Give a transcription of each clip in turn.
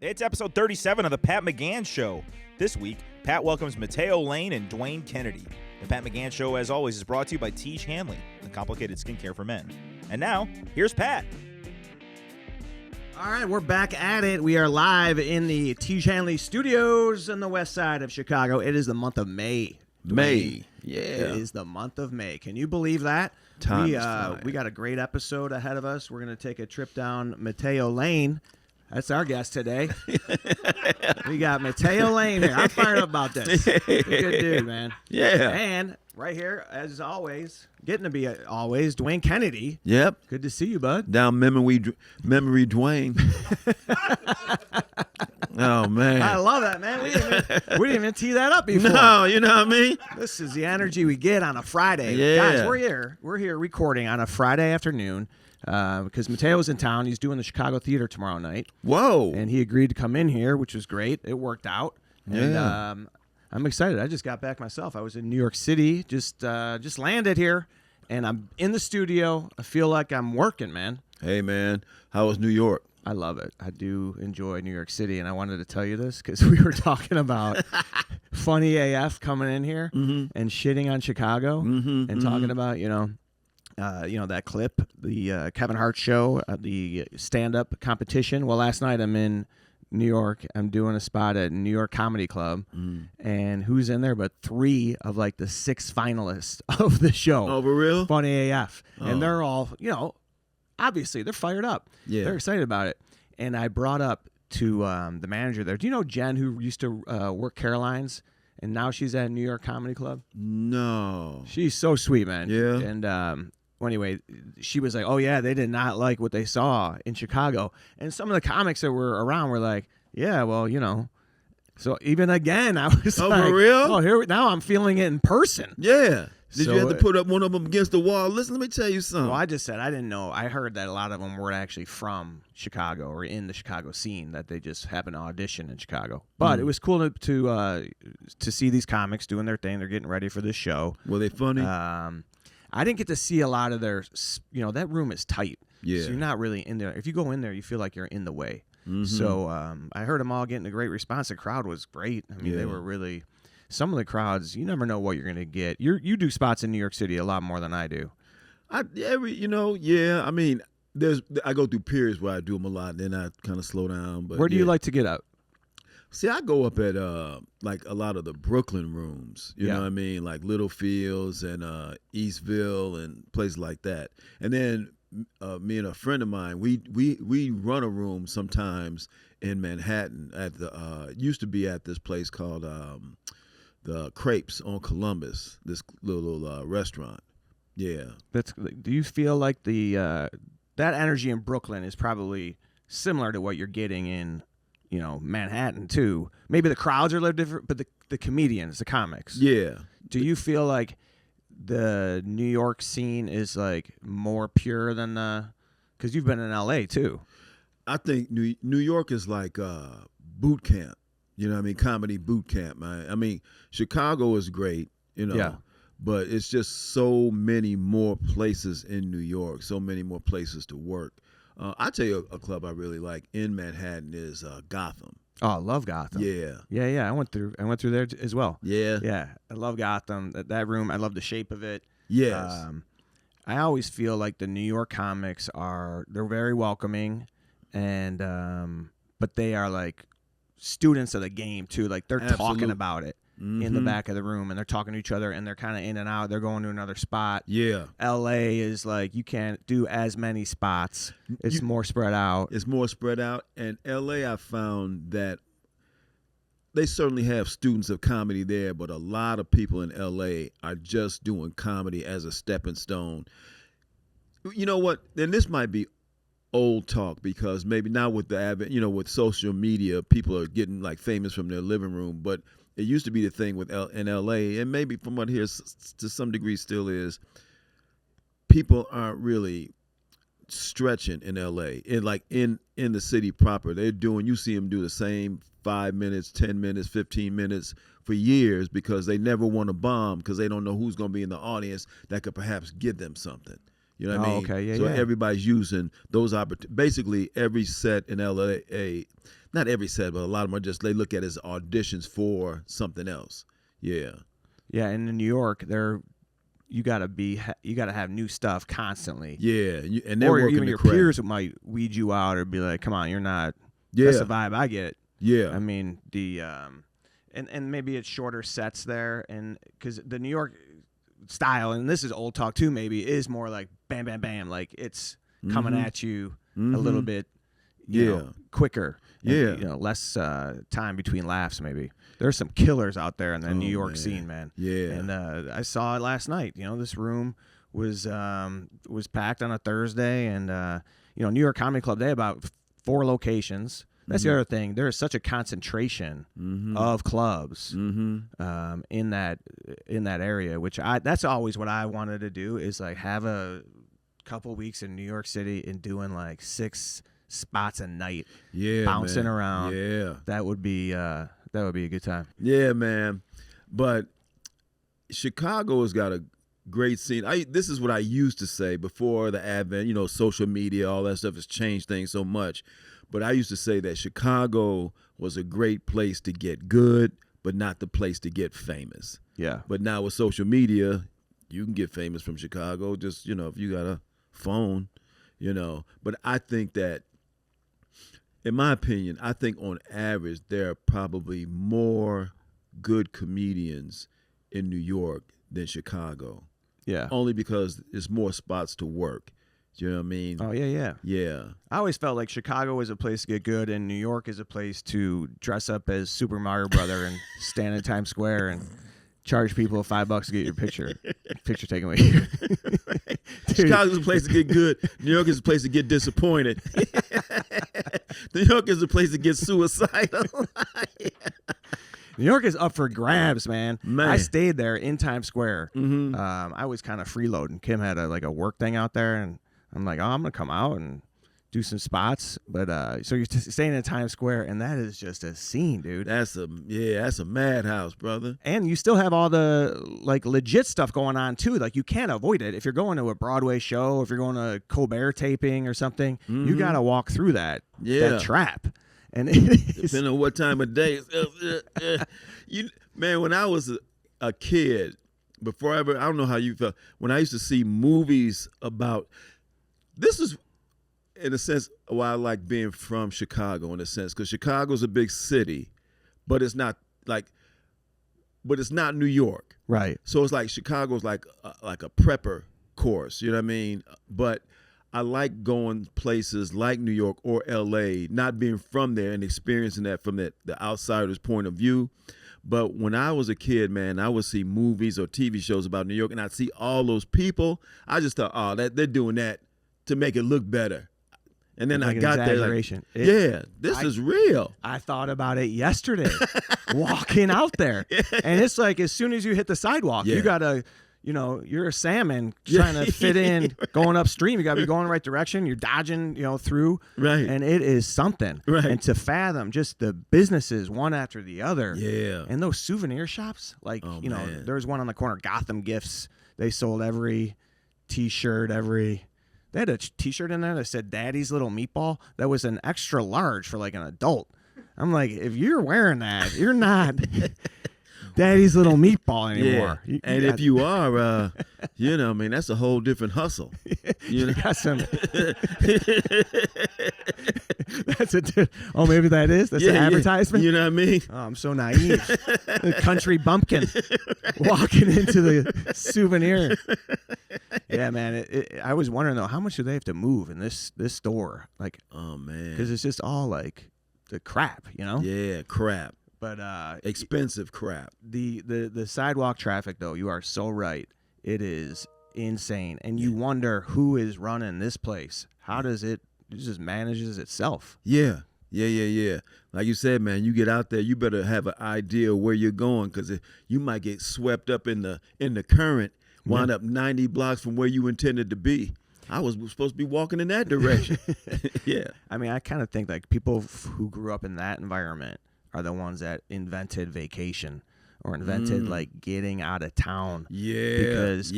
It's episode 37 of the Pat McGann Show. This week, Pat welcomes Matteo Lane and Dwayne Kennedy. The Pat McGann Show, as always, is brought to you by Tiege Hanley, the complicated skincare for men. And now, here's Pat. All right, we're back at it. We are live in the Tiege Hanley Studios on the west side of Chicago. It is the month of May. May. Yeah. It is the month of May. Can you believe that? We got a great episode ahead of us. We're going to take a trip down Matteo Lane. That's our guest today. We got Matteo Lane here. I'm fired up about this. Good dude, man. Yeah. And right here, as always, getting to be always, Dwayne Kennedy. Yep. Good to see you, bud. Down memory Dwayne. Oh, man. I love that, man. We didn't even tee that up before. No, you know what I mean? This is the energy we get on a Friday. Yeah. Guys, we're here recording on a Friday afternoon because Matteo's in town. He's doing the Chicago Theater tomorrow night. Whoa. And he agreed to come in here, which was great. It worked out. And Yeah. I'm excited. I just got back myself. I was in New York City, just landed here, and I'm in the studio. I feel like I'm working, man. Hey, man. How was New York? I love it. I do enjoy New York City, and I wanted to tell you this because we were talking about Funny AF coming in here and shitting on Chicago and talking about, that clip, the Kevin Hart show, the stand-up competition. Well, last night I'm in New York. I'm doing a spot at New York Comedy Club, and who's in there but 3 of like the 6 finalists of the show. Oh, for real? Funny AF. Oh. And they're all, obviously they're fired up. Yeah. They're excited about it. And I brought up to the manager there. Do you know Jen, who used to work Caroline's, and now she's at New York Comedy Club? No. She's so sweet, man. Yeah. And well, anyway, she was like, oh, yeah, they did not like what they saw in Chicago. And some of the comics that were around were like, yeah, well, So even again, I was like, for real? Oh, now I'm feeling it in person. Yeah. Did So you have to put up one of them against the wall? Listen, let me tell you something. Well, I just said I didn't know. I heard that a lot of them were actually from Chicago or in the Chicago scene, that they just happened to audition in Chicago. But it was cool to see these comics doing their thing. They're getting ready for this show. Were they funny? I didn't get to see a lot of their. That room is tight. Yeah. So you're not really in there. If you go in there, you feel like you're in the way. Mm-hmm. So I heard them all getting a great response. The crowd was great. I mean, they were really. Some of the crowds, you never know what you're going to get. You do spots in New York City a lot more than I do. I mean, I go through periods where I do them a lot, then I kind of slow down. But where do you like to get up? See, I go up at like a lot of the Brooklyn rooms. You know what I mean, like Littlefields and Eastville and places like that. And then me and a friend of mine, we run a room sometimes in Manhattan at the used to be at this place called the Crepes on Columbus, this little restaurant. Yeah. Do you feel like that energy in Brooklyn is probably similar to what you're getting in, Manhattan too? Maybe the crowds are a little different, but the comedians, the comics. Yeah. Do you feel like the New York scene is like more pure than because you've been in LA too? I think New York is like boot camp. You know what I mean? Comedy boot camp, man. I mean, Chicago is great, but it's just so many more places in New York, so many more places to work. I'll tell you a club I really like in Manhattan is Gotham. Oh, I love Gotham. Yeah. Yeah. I went through there as well. Yeah. Yeah. I love Gotham. That room, I love the shape of it. Yes. I always feel like the New York comics they're very welcoming, and but they are like students of the game too. Like they're talking about it in the back of the room, and they're talking to each other, and they're kind of in and out. They're going to another spot. Yeah. LA is like you can't do as many spots. It's more spread out. It's more spread out. And LA, I found that they certainly have students of comedy there, but a lot of people in LA are just doing comedy as a stepping stone. You know what? And this might be old talk, because maybe now with the advent, with social media, people are getting like famous from their living room, but it used to be the thing in LA, and maybe from what here to some degree still is, people aren't really stretching in LA. In the city proper, you see them do the same 5 minutes, 10 minutes, 15 minutes for years, because they never want to bomb, because they don't know who's going to be in the audience that could perhaps give them something. You know what I mean? Okay, yeah, so yeah. everybody's using those opportunities. Basically, every set in LA, not every set, but a lot of them are just, they look at it as auditions for something else. Yeah. Yeah, and in New York, you gotta have new stuff constantly. Yeah, and they're or working even the your craft. peers might weed you out or be like, "Come on, you're not." Yeah. That's the vibe I get. Yeah. I mean and maybe it's shorter sets there, and because the New York style, and this is old talk too, maybe is more like bam, bam, bam, like it's coming at you a little bit, you know, quicker. Yeah. And, less time between laughs. Maybe there's some killers out there in the New York scene, man. Yeah. And I saw it last night. This room was packed on a Thursday, and New York Comedy Club, they have about 4 locations. That's the other thing. There is such a concentration of clubs in that area, which that's always what I wanted to do, is like have a couple weeks in New York City and doing like 6 spots a night, bouncing around. Yeah, that would be a good time. Yeah, man. But Chicago has got a great scene. This is what I used to say before the advent, social media, all that stuff has changed things so much. But I used to say that Chicago was a great place to get good, but not the place to get famous. Yeah. But now with social media, you can get famous from Chicago, just, if you got a phone, But I think that, in my opinion, I think on average, there are probably more good comedians in New York than Chicago. Yeah. Only because there's more spots to work. Do you know what I mean? Oh, yeah. Yeah. I always felt like Chicago was a place to get good, and New York is a place to dress up as Super Mario Brother and stand in Times Square and charge people $5 to get your picture taken away. Chicago's a place to get good. New York is a place to get disappointed. New York is a place to get suicidal. New York is up for grabs, man. Man. I stayed there in Times Square. I was kind of freeloading. Kim had a work thing out there, and I'm like, I'm going to come out and do some spots. But so you're staying in Times Square, and that is just a scene, dude. That's a madhouse, brother. And you still have all the legit stuff going on too. Like, you can't avoid it. If you're going to a Broadway show, if you're going to a Colbert taping or something, you got to walk through that trap. And depending on what time of day. Man, when I was a kid, before I don't know how you felt, when I used to see movies about, this is, in a sense, why I like being from Chicago, in a sense, because Chicago's a big city, but it's not New York. Right. So it's like Chicago's like a prepper course, you know what I mean? But I like going places like New York or LA, not being from there and experiencing that from the outsider's point of view. But when I was a kid, man, I would see movies or TV shows about New York, and I'd see all those people. I just thought, they're doing that to make it look better. And then I got there like, this is real. I thought about it yesterday, walking out there. And it's like, as soon as you hit the sidewalk, you got to, you're a salmon trying to fit in, going upstream. You got to be going the right direction. You're dodging, through. Right. And it is something. Right. And to fathom just the businesses one after the other. Yeah. And those souvenir shops, man. there was one on the corner, Gotham Gifts. They sold every T-shirt, they had a T-shirt in there that said Daddy's Little Meatball. That was an extra large for like an adult. I'm like, if you're wearing that, you're not Daddy's Little Meatball anymore. Yeah. And if you are, that's a whole different hustle. Got some. Maybe that is. That's an advertisement. You know what I mean? Oh, I'm so naive. The country bumpkin walking into the souvenir. Yeah, man. I was wondering though, how much do they have to move in this store? Like, oh man, because it's just all like the crap, Yeah, crap. But expensive crap. The sidewalk traffic though, you are so right. It is insane, and you wonder who is running this place. How does it just manages itself? Yeah. Like you said, man, you get out there, you better have an idea where you're going, because you might get swept up in the current, wind up 90 blocks from where you intended to be. I was supposed to be walking in that direction. Yeah. I mean, I kind of think like people who grew up in that environment are the ones that invented vacation or invented like getting out of town. Yeah. Because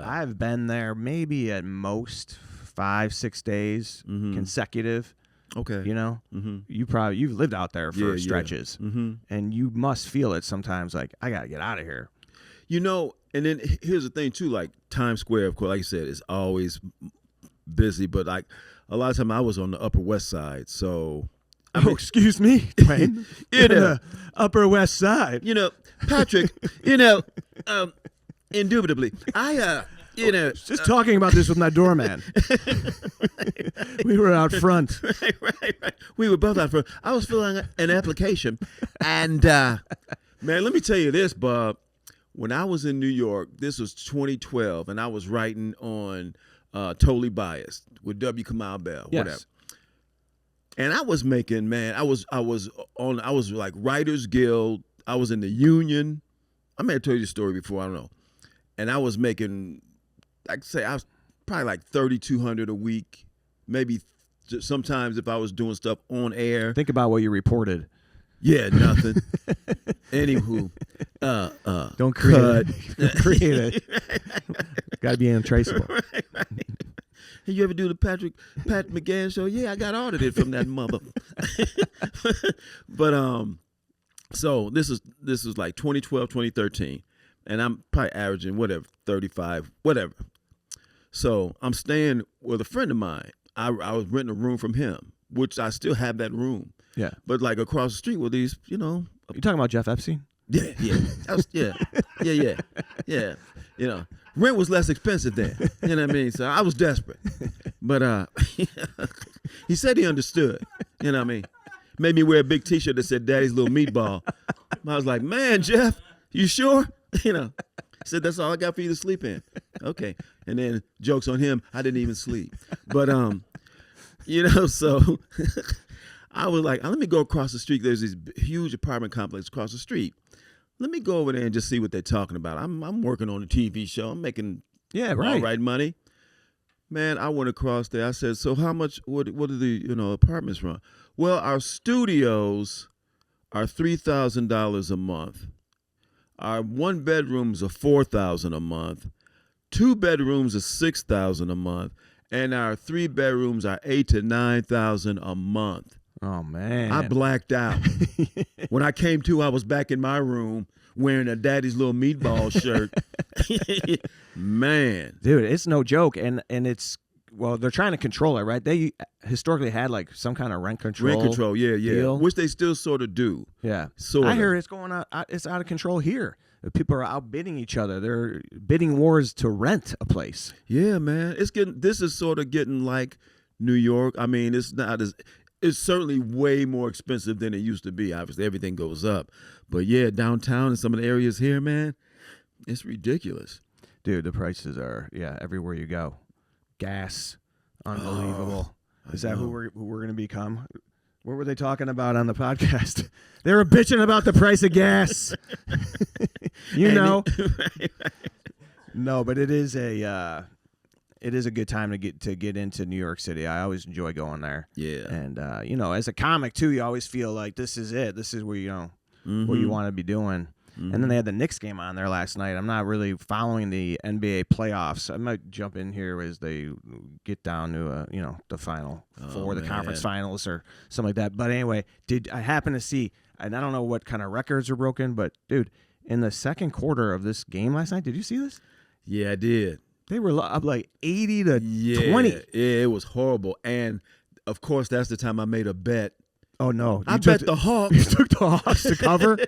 I've been there maybe at most 5-6 days consecutive. Okay. You know, Mm-hmm. you've lived out there for Yeah, stretches, Mm-hmm. and you must feel it sometimes. Like, I gotta get out of here. You know, and then here's the thing too. Like Times Square, of course, like you said, is always busy. But like a lot of time, I was on the Upper West Side, so. Excuse me, Dwayne. You know, the Upper West Side. you know, Patrick. Indubitably, I. Just talking about this with my doorman. We were out front. Right. We were both out front. I was filling an application, and man, let me tell you this, Bob. When I was in New York, this was 2012, and I was writing on Totally Biased with W. Kamau Bell, Yes. whatever. And I was making, man, I was like Writers Guild. I was in the union. I may have told you the story before, I don't know. And I was making, I'd say I was probably like $3,200 a week, maybe sometimes if I was doing stuff on air. Think about what you reported. Yeah, nothing. Anywho, Don't create it. Create it. Got to be untraceable. Right. Hey, you ever do the Pat McGann show? Yeah, I got audited from that mother. But so this is like 2012, 2013, and I'm probably averaging whatever 35, whatever. So I'm staying with a friend of mine. I was renting a room from him, which I still have that room. Yeah. But like across the street with these, You talking about Jeff Epstein? Yeah. Yeah. You know, rent was less expensive then. You know what I mean? So I was desperate. But he said he understood. You know what I mean? Made me wear a big T-shirt that said Daddy's Little Meatball. I was like, man, Jeff, you sure? You know, he said, that's all I got for you to sleep in. Okay. And then jokes on him, I didn't even sleep. But, so I was like, let me go across the street. There's this huge apartment complex across the street. Let me go over there and just see what they're talking about. I'm working on a TV show. I'm making all right money. Man, I went across there. I said, so how much, what are the, apartments run? Well, our studios are $3,000 a month. Our one bedrooms are $4,000 a month. 2 bedrooms are $6,000 a month. And our 3 bedrooms are $8,000 to $9,000 a month. Oh, man. I blacked out. When I came to, I was back in my room wearing a Daddy's Little Meatball shirt. Man. Dude, it's no joke. And it's, well, they're trying to control it, right? They historically had like some kind of rent control. Rent control, yeah. deal. Which they still sort of do. Yeah. Sorta. I hear it's going on, it's out of control here. People are outbidding each other. They're bidding wars to rent a place. Yeah, man. This is sort of getting like New York. I mean, it's certainly way more expensive than it used to be. Obviously, everything goes up. But yeah, downtown and some of the areas here, man, it's ridiculous. Dude, the prices are, everywhere you go. Gas, unbelievable. Is that who we're going to become? What were they talking about on the podcast? They were bitching about the price of gas. Right. No, but it is a good time to get into New York City. I always enjoy going there. Yeah. And as a comic too, you always feel like this is it. This is where what you want to be doing. Mm-hmm. And then they had the Knicks game on there last night. I'm not really following the NBA playoffs. I might jump in here as they get down to the final four, the conference finals or something like that. But anyway, I happen to see, and I don't know what kind of records are broken, but dude, in the second quarter of this game last night, did you see this? Yeah, I did. They were up like 80 to 20. Yeah, it was horrible. And of course, that's the time I made a bet. Oh no! I bet the Hawks. You took the Hawks to cover.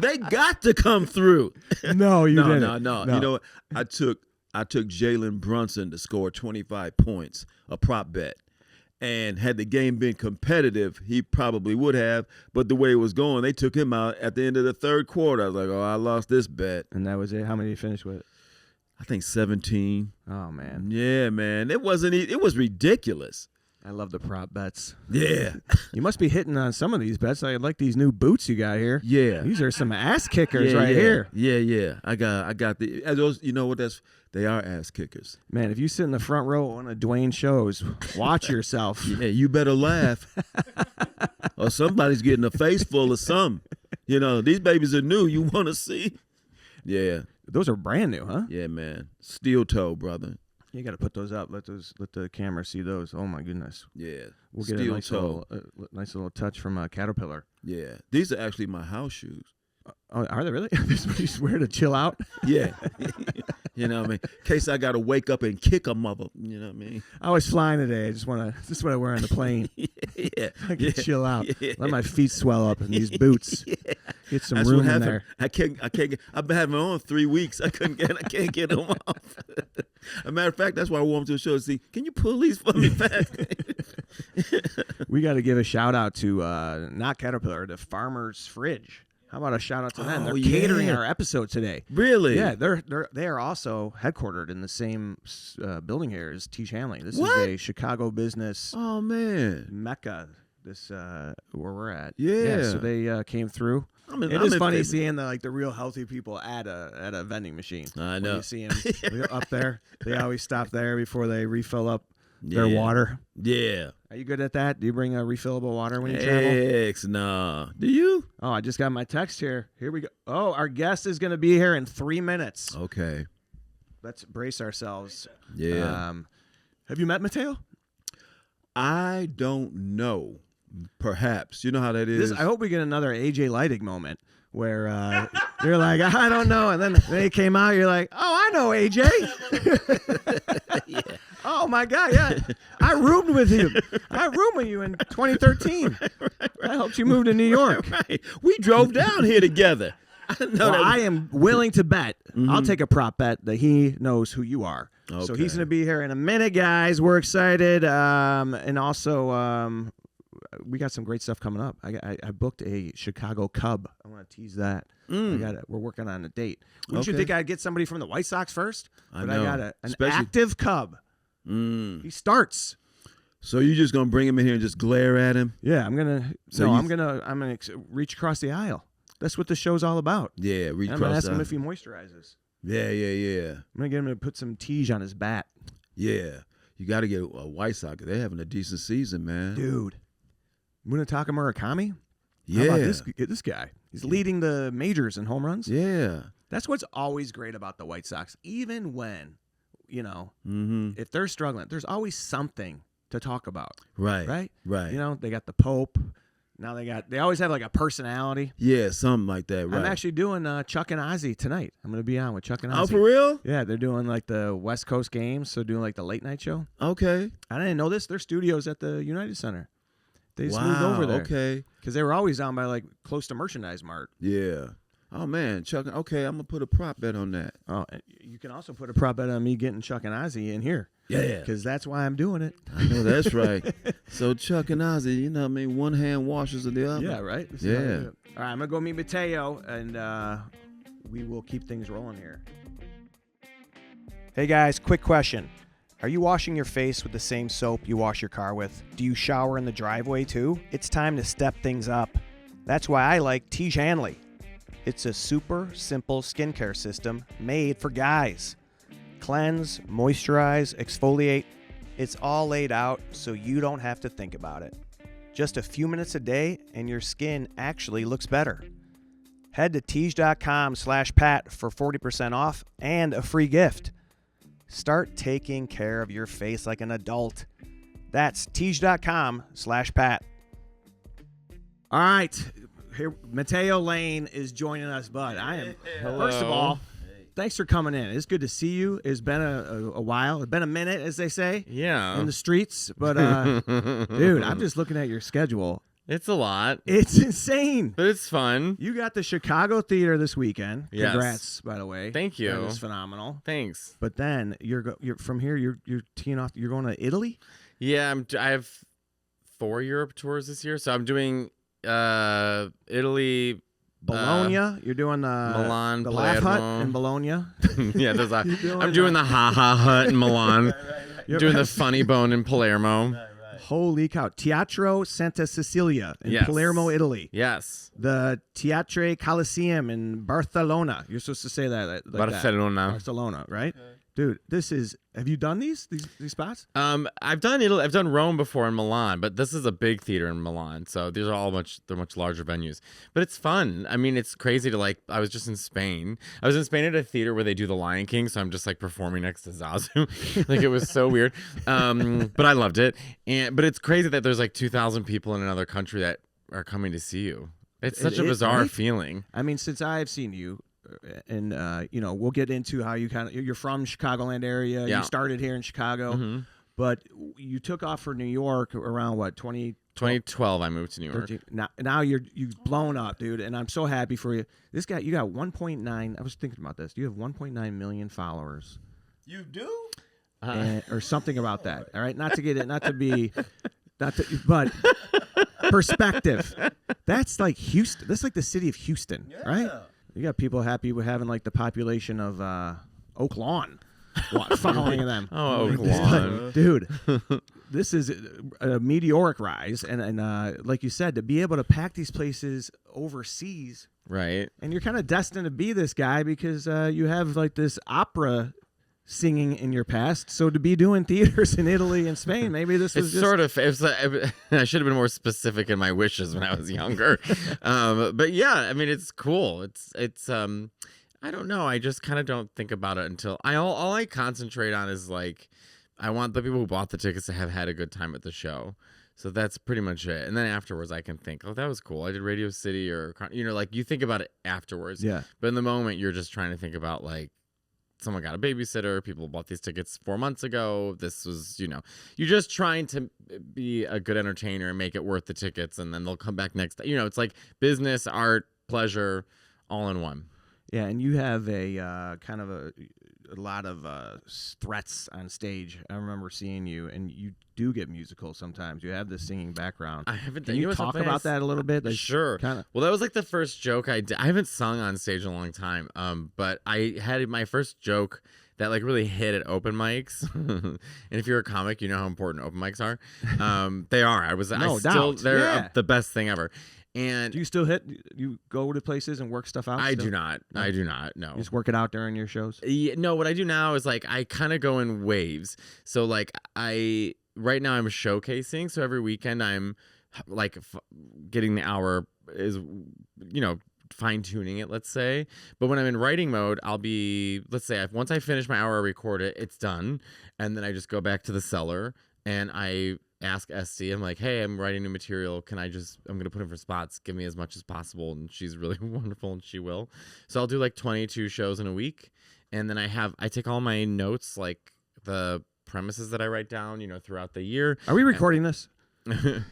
They got to come through. No, you didn't. No. You know what? I took Jalen Brunson to score 25 points, a prop bet. And had the game been competitive, he probably would have. But the way it was going, they took him out at the end of the third quarter. I was like, I lost this bet. And that was it. How many did you finish with? I think 17. Oh man. Yeah, man. It was ridiculous. I love the prop bets. Yeah. You must be hitting on some of these bets. I like these new boots you got here. Yeah. These are some ass kickers here. Yeah. Yeah. I got those. You know what? They are ass kickers. Man, if you sit in the front row on a Dwayne shows, watch yourself. Yeah, you better laugh. Or somebody's getting a face full of some. These babies are new. You want to see? Yeah. Those are brand new, huh? Yeah, man. Steel toe, brother. You got to put those up. Let the camera see those. Oh my goodness. Yeah. We'll get a nice little touch from Caterpillar. Yeah. These are actually my house shoes. Oh, are they really? This is what you wear to chill out? Yeah. You know what I mean? In case I got to wake up and kick a mother. You know what I mean? I was flying today. This is what I wear on the plane. Yeah. I can chill out. Yeah. Let my feet swell up in these boots. Yeah. Get some That's room in there. I can't get, I've been having my own 3 weeks. I can't get them off. As a matter of fact, that's why I wore them to the show. See, can you pull these for me back? We got to give a shout out to, not Caterpillar, the Farmer's Fridge. How about a shout out to them? They're catering our episode today. Really? Yeah, they are also headquartered in the same building here as Tiege Hanley. This is a Chicago business. Oh man, mecca. This where we're at. Yeah. So they came through. It is funny seeing the real healthy people at a vending machine. I know. When you see them up there, they always stop there before they refill up their water. Yeah. Are you good at that? Do you bring a refillable water when you travel? Nah. Do you? Oh, I just got my text here. Here we go. Oh, our guest is going to be here in 3 minutes. Okay. Let's brace ourselves. Yeah. Have you met Matteo? I don't know. Perhaps. You know how that is? I hope we get another AJ Leidig moment where you're like, I don't know. And then they came out, you're like, oh, I know AJ. Yeah. Oh, my God, yeah. I roomed with you. I roomed with you in 2013. Right. I helped you move to New York. Right. We drove down here together. I am willing to bet. I'll take a prop bet that he knows who you are. Okay. So he's going to be here in a minute, guys. We're excited. And also, we got some great stuff coming up. I booked a Chicago Cub. I want to tease that. We're working on a date. Wouldn't you think I'd get somebody from the White Sox first? But I got an active Cub. He starts. So you just gonna bring him in here and just glare at him? Yeah, I'm gonna reach across the aisle. That's what the show's all about. Yeah, reach across the aisle. I'm gonna ask him if he moisturizes. Yeah. I'm gonna get him to put some Tiege on his bat. Yeah, you got to get a White Sox. They're having a decent season, man. Dude, Munetaka Murakami. Yeah, how about this guy? He's leading the majors in home runs. Yeah, that's what's always great about the White Sox. Even when, if they're struggling, there's always something to talk about. Right. They got the Pope. Now they always have like a personality. Yeah, something like that. Right. I'm actually doing Chuck and Ozzy tonight. I'm going to be on with Chuck and Ozzy. Oh, for real? Yeah, they're doing like the West Coast games, so doing like the late night show. Okay. I didn't know this. Their studio's at the United Center. They just moved over there. Okay. Because they were always down by like close to Merchandise Mart. Yeah. Oh man, Chuck. Okay, I'm gonna put a prop bet on that. Oh, you can also put a prop bet on me getting Chuck and Ozzy in here. Yeah. Because that's why I'm doing it. I know that's right. So Chuck and Ozzy, you know what I mean? One hand washes the other. Yeah, right? Yeah. All right, I'm going to go meet Matteo, and we will keep things rolling here. Hey, guys, quick question. Are you washing your face with the same soap you wash your car with? Do you shower in the driveway, too? It's time to step things up. That's why I like Tiege Hanley. It's a super simple skincare system made for guys. Cleanse, moisturize, exfoliate. It's all laid out so you don't have to think about it. Just a few minutes a day and your skin actually looks better. Head to Tiege.com/Pat for 40% off and a free gift. Start taking care of your face like an adult. That's Tiege.com/Pat. All right. Here, Matteo Lane is joining us, bud. First of all, thanks for coming in. It's good to see you. It's been a while. It's been a minute, as they say. Yeah. In the streets. But, dude, I'm just looking at your schedule. It's a lot. It's insane. But it's fun. You got the Chicago Theater this weekend. Yes. Congrats, by the way. Thank you. That was phenomenal. Thanks. But then you're from here. You're teeing off. You're going to Italy. Yeah, I have 4 Europe tours this year, so I'm doing Italy. Bologna, you're doing Milan, the Laugh Hut Palermo. in Bologna. Yeah, I'm doing the Ha Ha Hut in Milan. Right. Doing the Funny Bone in Palermo. Right. Holy cow! Teatro Santa Cecilia in Yes. Palermo, Italy. Yes. The Teatre Coliseum in Barcelona. You're supposed to say that like Barcelona. that. Barcelona, right? Dude, have you done these spots? I've done Italy. I've done Rome before in Milan, but this is a big theater in Milan, so these are all they're much larger venues. But it's fun. I mean, it's crazy to I was just in Spain. I was in Spain at a theater where they do The Lion King, so I'm just performing next to Zazu. It was so weird. But I loved it. But it's crazy that there's 2,000 people in another country that are coming to see you. It's such a bizarre feeling. I mean, since I've seen you, and we'll get into how you're from Chicagoland area. Yeah. You started here in Chicago, but you took off for New York around 2012 I moved to New York. Now you've blown up, dude, and I'm so happy for you. This guy, you got 1.9. I was thinking about this. You have 1.9 million followers. You do? Or something about that. All right, but perspective. That's like Houston. That's like the city of Houston, right? You got people happy with having the population of Oak Lawn following them. Oh, Oak Lawn. Dude, this is a meteoric rise. And like you said, to be able to pack these places overseas. Right. And you're kind of destined to be this guy because you have this opera singing in your past, so to be doing theaters in Italy and Spain, maybe this was I should have been more specific in my wishes when I was younger. But yeah, I mean, it's cool. It's I don't know. I just kind of don't think about it until all I concentrate on is I want the people who bought the tickets to have had a good time at the show. So that's pretty much it. And then afterwards I can think, oh, that was cool. I did Radio City or you think about it afterwards. Yeah. But in the moment you're just trying to think about someone got a babysitter. People bought these tickets 4 months ago. This was, you're just trying to be a good entertainer and make it worth the tickets. And then they'll come back next. It's business, art, pleasure, all in one. Yeah. And you have a kind of a lot of threats on stage. I remember seeing you, and you do get musical sometimes. You have this singing background. I haven't. Can you talk about that a little bit? Sure. Kinda. Well, that was the first joke I did. I haven't sung on stage in a long time. But I had my first joke that really hit at open mics. And if you're a comic, you know how important open mics are. They are. They're the best thing ever. And do you go to places and work stuff out? I do not. I do not. No. You just work it out during your shows? Yeah, no, what I do now is I kind of go in waves. So right now I'm showcasing. So every weekend I'm getting the hour is, fine tuning it, let's say. But when I'm in writing mode, I'll be, let's say once I finish my hour, I record it, it's done. And then I just go back to the cellar and I ask Esty, I'm like, hey, I'm writing new material. I'm going to put in for spots. Give me as much as possible. And she's really wonderful and she will. So I'll do 22 shows in a week. And then I take all my notes, the premises that I write down, throughout the year. Are we recording this? I'm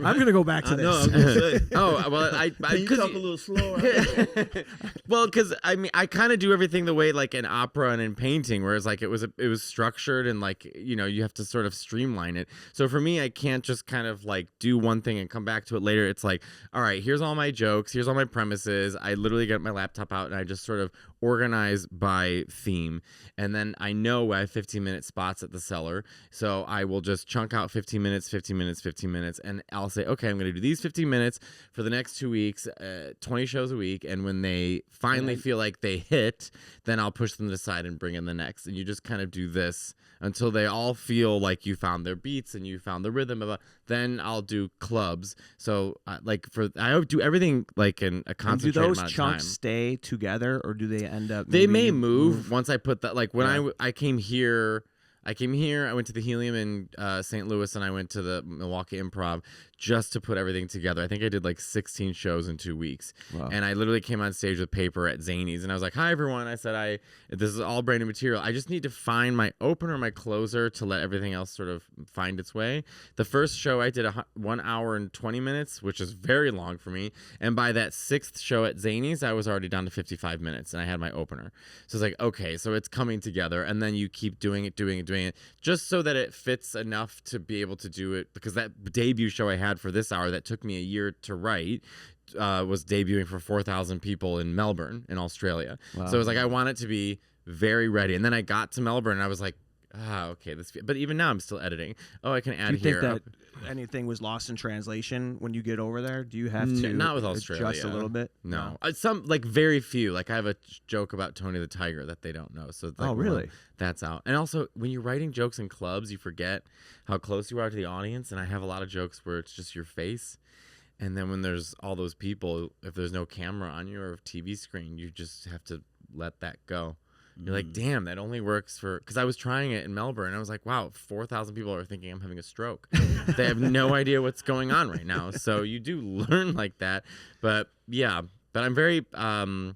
gonna go back to this. No, I was gonna say. Oh well, Can you talk a little slower? Well, because I kind of do everything the way in opera and in painting, whereas it was structured and you have to sort of streamline it. So for me, I can't just kind of do one thing and come back to it later. It's all right, here's all my jokes, here's all my premises. I literally get my laptop out and I just sort of organize by theme, and then I know I have 15-minute spots at the cellar, so I will just chunk out 15 minutes, 15 minutes, and I'll say, okay, I'm going to do these 15 minutes for the next 2 weeks, 20 shows a week, and when they finally feel like they hit, then I'll push them to the side and bring in the next, and you just kind of do this until they all feel like you found their beats and you found the rhythm of it. Then I'll do clubs. So I do everything in a concentrated amount of time. Do those chunks stay together, or do they end up? They may move once I put that. When I came here, I went to the Helium in St. Louis, and I went to the Milwaukee Improv just to put everything together. I think I did 16 shows in 2 weeks. Wow. And I literally came on stage with paper at Zany's, and I was like, hi, everyone. I said, this is all brand new material. I just need to find my opener, my closer, to let everything else sort of find its way. The first show I did 1 hour and 20 minutes, which is very long for me. And by that 6th show at Zany's, I was already down to 55 minutes, and I had my opener. So it's okay, so it's coming together. And then you keep doing it, just so that it fits enough to be able to do it. Because that debut show I had for this hour that took me a year to write was debuting for 4,000 people in Melbourne in Australia. Wow. So it was I want it to be very ready. And then I got to Melbourne and I was like, okay, but even now I'm still editing. Oh, I can add Do you here. think that anything was lost in translation when you get over there? Do you have to not with adjust Australia a little bit? No. Some like very few. Like I have a joke about Tony the Tiger that they don't know. So it's like, oh, really? That's out. And also, when you're writing jokes in clubs, you forget how close you are to the audience. And I have a lot of jokes where it's just your face. And then when there's all those people, if there's no camera on you or a TV screen, you just have to let that go. You're like, damn, that only works for... Because I was trying it in Melbourne, and I was like, wow, 4,000 people are thinking I'm having a stroke. They have no idea what's going on right now. So you do learn like that. But, yeah. But I'm very... I mean,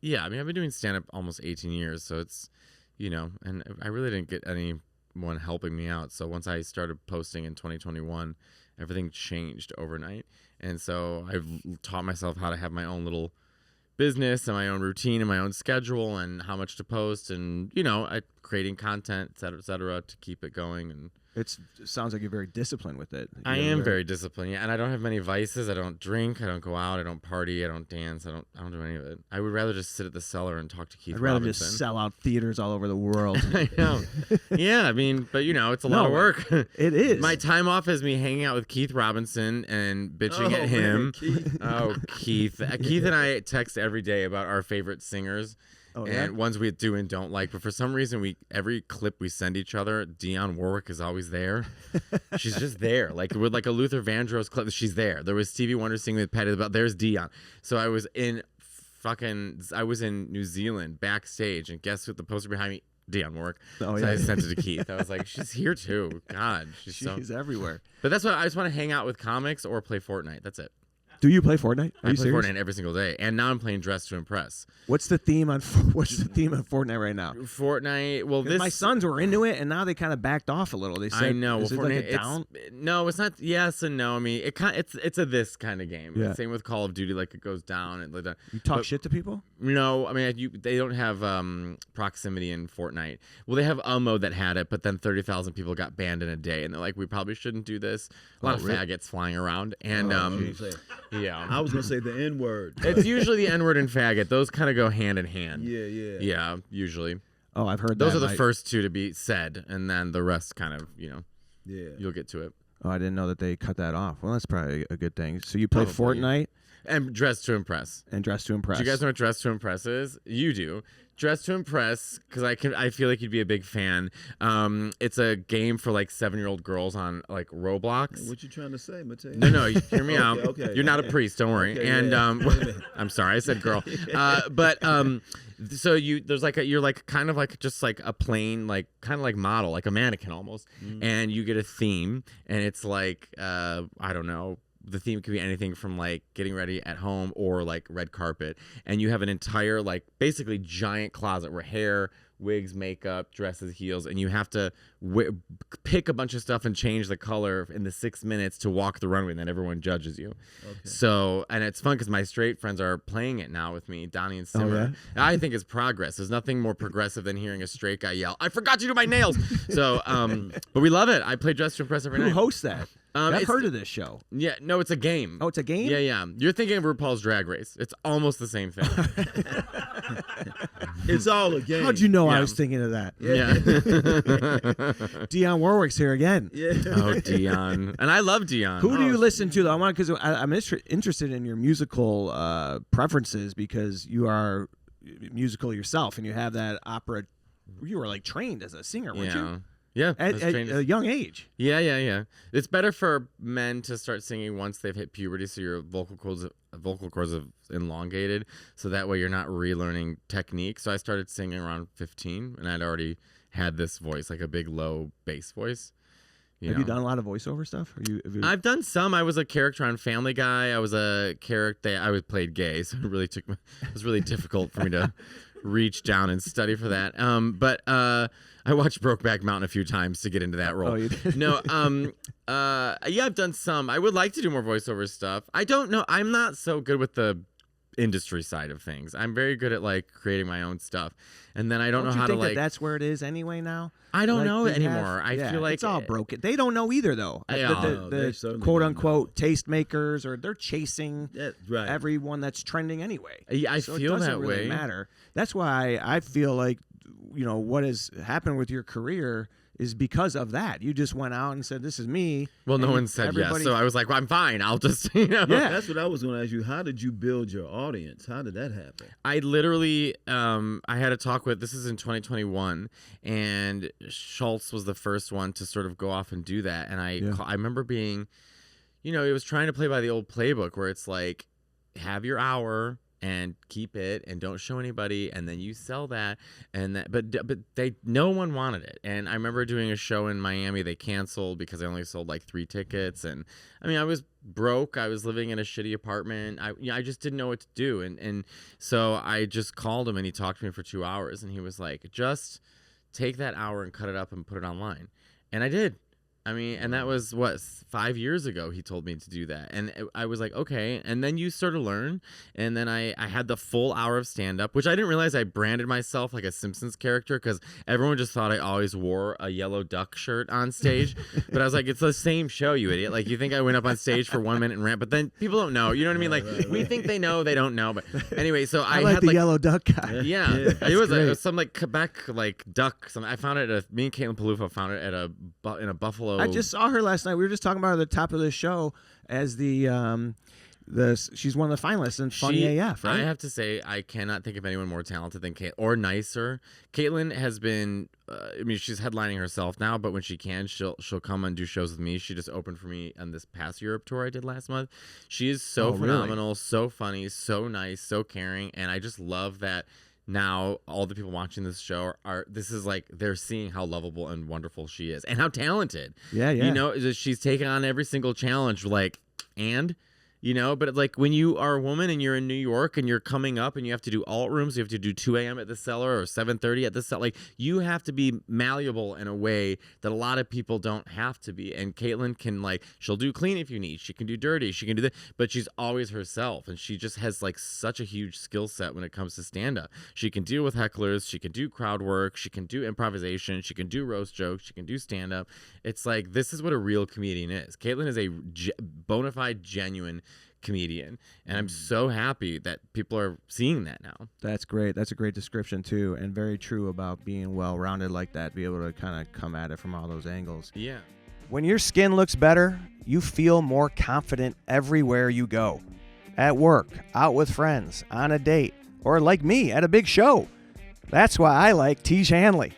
I've been doing stand-up almost 18 years, so it's, and I really didn't get anyone helping me out. So once I started posting in 2021, everything changed overnight. And so I've taught myself how to have my own little business and my own routine and my own schedule and how much to post and creating content, et cetera, to keep it going. And it sounds like you're very disciplined with it. I am very disciplined, and I don't have many vices. I don't drink, I don't go out, I don't party, I don't dance, I don't do any of it. I would rather just sit at the cellar and talk to Keith I'd rather Robinson. just sell out theaters all over the world. I know. Yeah, I mean, but it's a lot of work. It is. My time off is me hanging out with Keith Robinson and bitching at him. Man, Keith. Keith and I text every day about our favorite singers. Oh, yeah? And ones we do and don't like, but for some reason every clip we send each other, Dionne Warwick is always there. She's just there, like with like a Luther Vandross clip. She's there. There was Stevie Wonder singing with Patty, but there's Dionne. So I was in New Zealand backstage, and guess what? The poster behind me, Dionne Warwick. Oh, so yeah. I sent it to Keith. I was like, she's here too. God, she's everywhere. But that's why I just want to hang out with comics or play Fortnite. That's it. Do you play Fortnite? I play Fortnite every single day, and now I'm playing Dress to Impress. What's the theme on Fortnite right now? Fortnite. Well, my sons were into it, and now they kind of backed off a little. They said, I know. Is it Fortnite, like a down? No, it's not. Yes and no. I mean, it's a this kind of game. Yeah. Same with Call of Duty. Like it goes down and like that. You talk shit to people? No, I mean they don't have proximity in Fortnite. Well, they have a mode that had it, but then 30,000 people got banned in a day, and they're like, we probably shouldn't do this. A lot of faggots flying around, and yeah. I was gonna say the N-word. It's usually the N-word and faggot. Those kind of go hand in hand. Yeah, usually. Oh, I've heard those that. Those are the first two to be said, and then the rest kind of, you'll get to it. Oh, I didn't know that they cut that off. Well, that's probably a good thing. So you play Probably. Fortnite and Dress to Impress. and Dress to Impress. Do you guys know what Dress to Impress is? You do. Dress to Impress, because I feel like you'd be a big fan. It's a game for like 7-year-old girls on like Roblox. What you trying to say, Matteo? No, hear me out. Okay. You're not a priest, don't worry. Okay, and yeah. I'm sorry, I said girl. So there's like you're like kind of like just like a plain like kind of like model, like a mannequin almost, and you get a theme, and it's like I don't know. The theme could be anything from like getting ready at home or like red carpet, and you have an entire like basically giant closet where hair, wigs, makeup, dresses, heels, and you have to pick a bunch of stuff and change the color in the 6 minutes to walk the runway, and then everyone judges you. Okay. So, and it's fun because my straight friends are playing it now with me, Donnie and Simmer. Oh, yeah? I think it's progress. There's nothing more progressive than hearing a straight guy yell, "I forgot to do my nails." So, but we love it. I play Dress to Impress every night. Who hosts that? I've heard of this show. Yeah, no, it's a game. Oh, it's a game? Yeah. You're thinking of RuPaul's Drag Race. It's almost the same thing. It's all a game. How'd you know I Yeah. was thinking of that? Yeah. Dionne Warwick's here again. Yeah. Oh, Dionne. And I love Dionne. Who do you listen to, though? Because I'm interested in your musical preferences because you are musical yourself and you have that opera. You were like trained as a singer, weren't you? Yeah. At a young age. Yeah. It's better for men to start singing once they've hit puberty, so your vocal cords have elongated, so that way you're not relearning technique. So I started singing around 15, and I'd already had this voice, like a big low bass voice. Have you done a lot of voiceover stuff? I've done some. I was a character on Family Guy. I was a character. I played gay, so it was really difficult for me to reach down and study for that. But I watched Brokeback Mountain a few times to get into that role. Oh, you did? No, yeah, I've done some. I would like to do more voiceover stuff. I don't know. I'm not so good with the industry side of things. I'm very good at like creating my own stuff, and then I don't know how to like. That's where it is anyway now. I don't like know anymore. I feel like it's all broken. They don't know either, though. The quote unquote tastemakers, or they're chasing everyone that's trending anyway. I so feel it doesn't that really way. matter. That's why I feel like what has happened with your career is because of that. You just went out and said, "This is me." Well, no one said yes, so I was like, well, I'm fine. I'll just, Yeah. That's what I was going to ask you. How did you build your audience? How did that happen? I literally, I had a talk with, this is in 2021, and Schultz was the first one to sort of go off and do that. And I remember being, it was trying to play by the old playbook where it's like, have your hour and keep it and don't show anybody, and then you sell that, and that, but no one wanted it. And I remember doing a show in Miami. They canceled because I only sold like 3 tickets, and I mean, I was broke. I was living in a shitty apartment. I just didn't know what to do, and so I just called him, and he talked to me for 2 hours, and he was like, just take that hour and cut it up and put it online. And I did. I mean, and that was 5 years ago he told me to do that. And I was like, okay. And then you sort of learn. And then I had the full hour of stand-up, which I didn't realize I branded myself like a Simpsons character because everyone just thought I always wore a yellow duck shirt on stage. But I was like, it's the same show, you idiot. Like, you think I went up on stage for 1 minute and rant, but then people don't know. You know what I mean? Like, we think they know, they don't know. But anyway, so I like had the yellow duck guy. Yeah. It was some like Quebec like duck. I found it me and Caitlin Peluffo found it in a Buffalo. I just saw her last night. We were just talking about her at the top of the show as she's one of the finalists in Funny AF, right? I have to say, I cannot think of anyone more talented than Caitlin, or nicer. Caitlin has been, she's headlining herself now, but when she can, she'll come and do shows with me. She just opened for me on this past Europe tour I did last month. She is so phenomenal, really? So funny, so nice, so caring, and I just love that. Now all the people watching this show this is like they're seeing how lovable and wonderful she is and how talented. Yeah. She's taking on every single challenge, but like when you are a woman and you're in New York and you're coming up and you have to do alt rooms, you have to do 2 a.m. at the Cellar or 7:30 at the Cellar. Like, you have to be malleable in a way that a lot of people don't have to be. And Caitlin can, like, she'll do clean if you need. She can do dirty. She can do that. But she's always herself. And she just has like such a huge skill set when it comes to stand-up. She can deal with hecklers. She can do crowd work. She can do improvisation. She can do roast jokes. She can do stand-up. It's like, this is what a real comedian is. Caitlin is a bona fide, genuine comedian, and I'm so happy that people are seeing that now. That's great. That's a great description too, and very true about being well-rounded like that, be able to kind of come at it from all those angles. Yeah. When your skin looks better, you feel more confident everywhere you go. At work, out with friends, on a date, or like me, at a big show. That's why I like Tiege Hanley.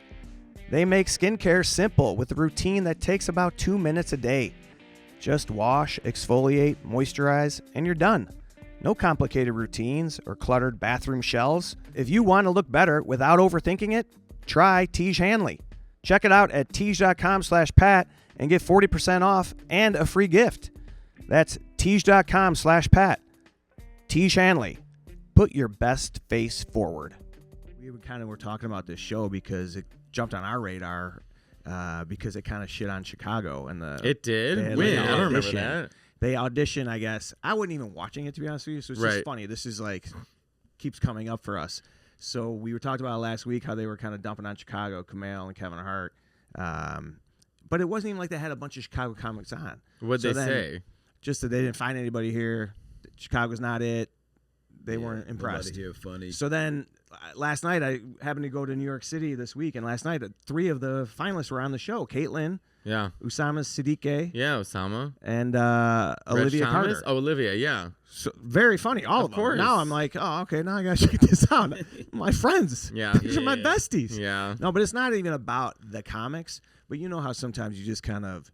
They make skincare simple with a routine that takes about 2 minutes a day. Just wash, exfoliate, moisturize, and you're done. No complicated routines or cluttered bathroom shelves. If you want to look better without overthinking it, try Tiege Hanley. Check it out at Tiege.com/Pat and get 40% off and a free gift. That's Tiege.com/Pat. Tiege Hanley. Put your best face forward. We kind of were talking about this show because it jumped on our radar. Because it kind of shit on Chicago and it did. When? I don't remember that. They audition, I guess. I wasn't even watching it, to be honest with you. So it's just funny. This is like keeps coming up for us. So we were talking about last week how they were kind of dumping on Chicago, Kumail and Kevin Hart. But it wasn't even like they had a bunch of Chicago comics on. What'd they say? Just that they didn't find anybody here. Chicago's not it. They weren't impressed. Here funny. So then last night, I happened to go to New York City this week, and last night 3 of the finalists were on the show. Caitlin, Usama Siddiqui, Usama, and Olivia Carter. Oh, Olivia, yeah. So, very funny, all of course. them. Now I'm like, oh, okay, now I gotta check this out. My friends, these are my besties. Yeah. No, but it's not even about the comics. But you know how sometimes you just kind of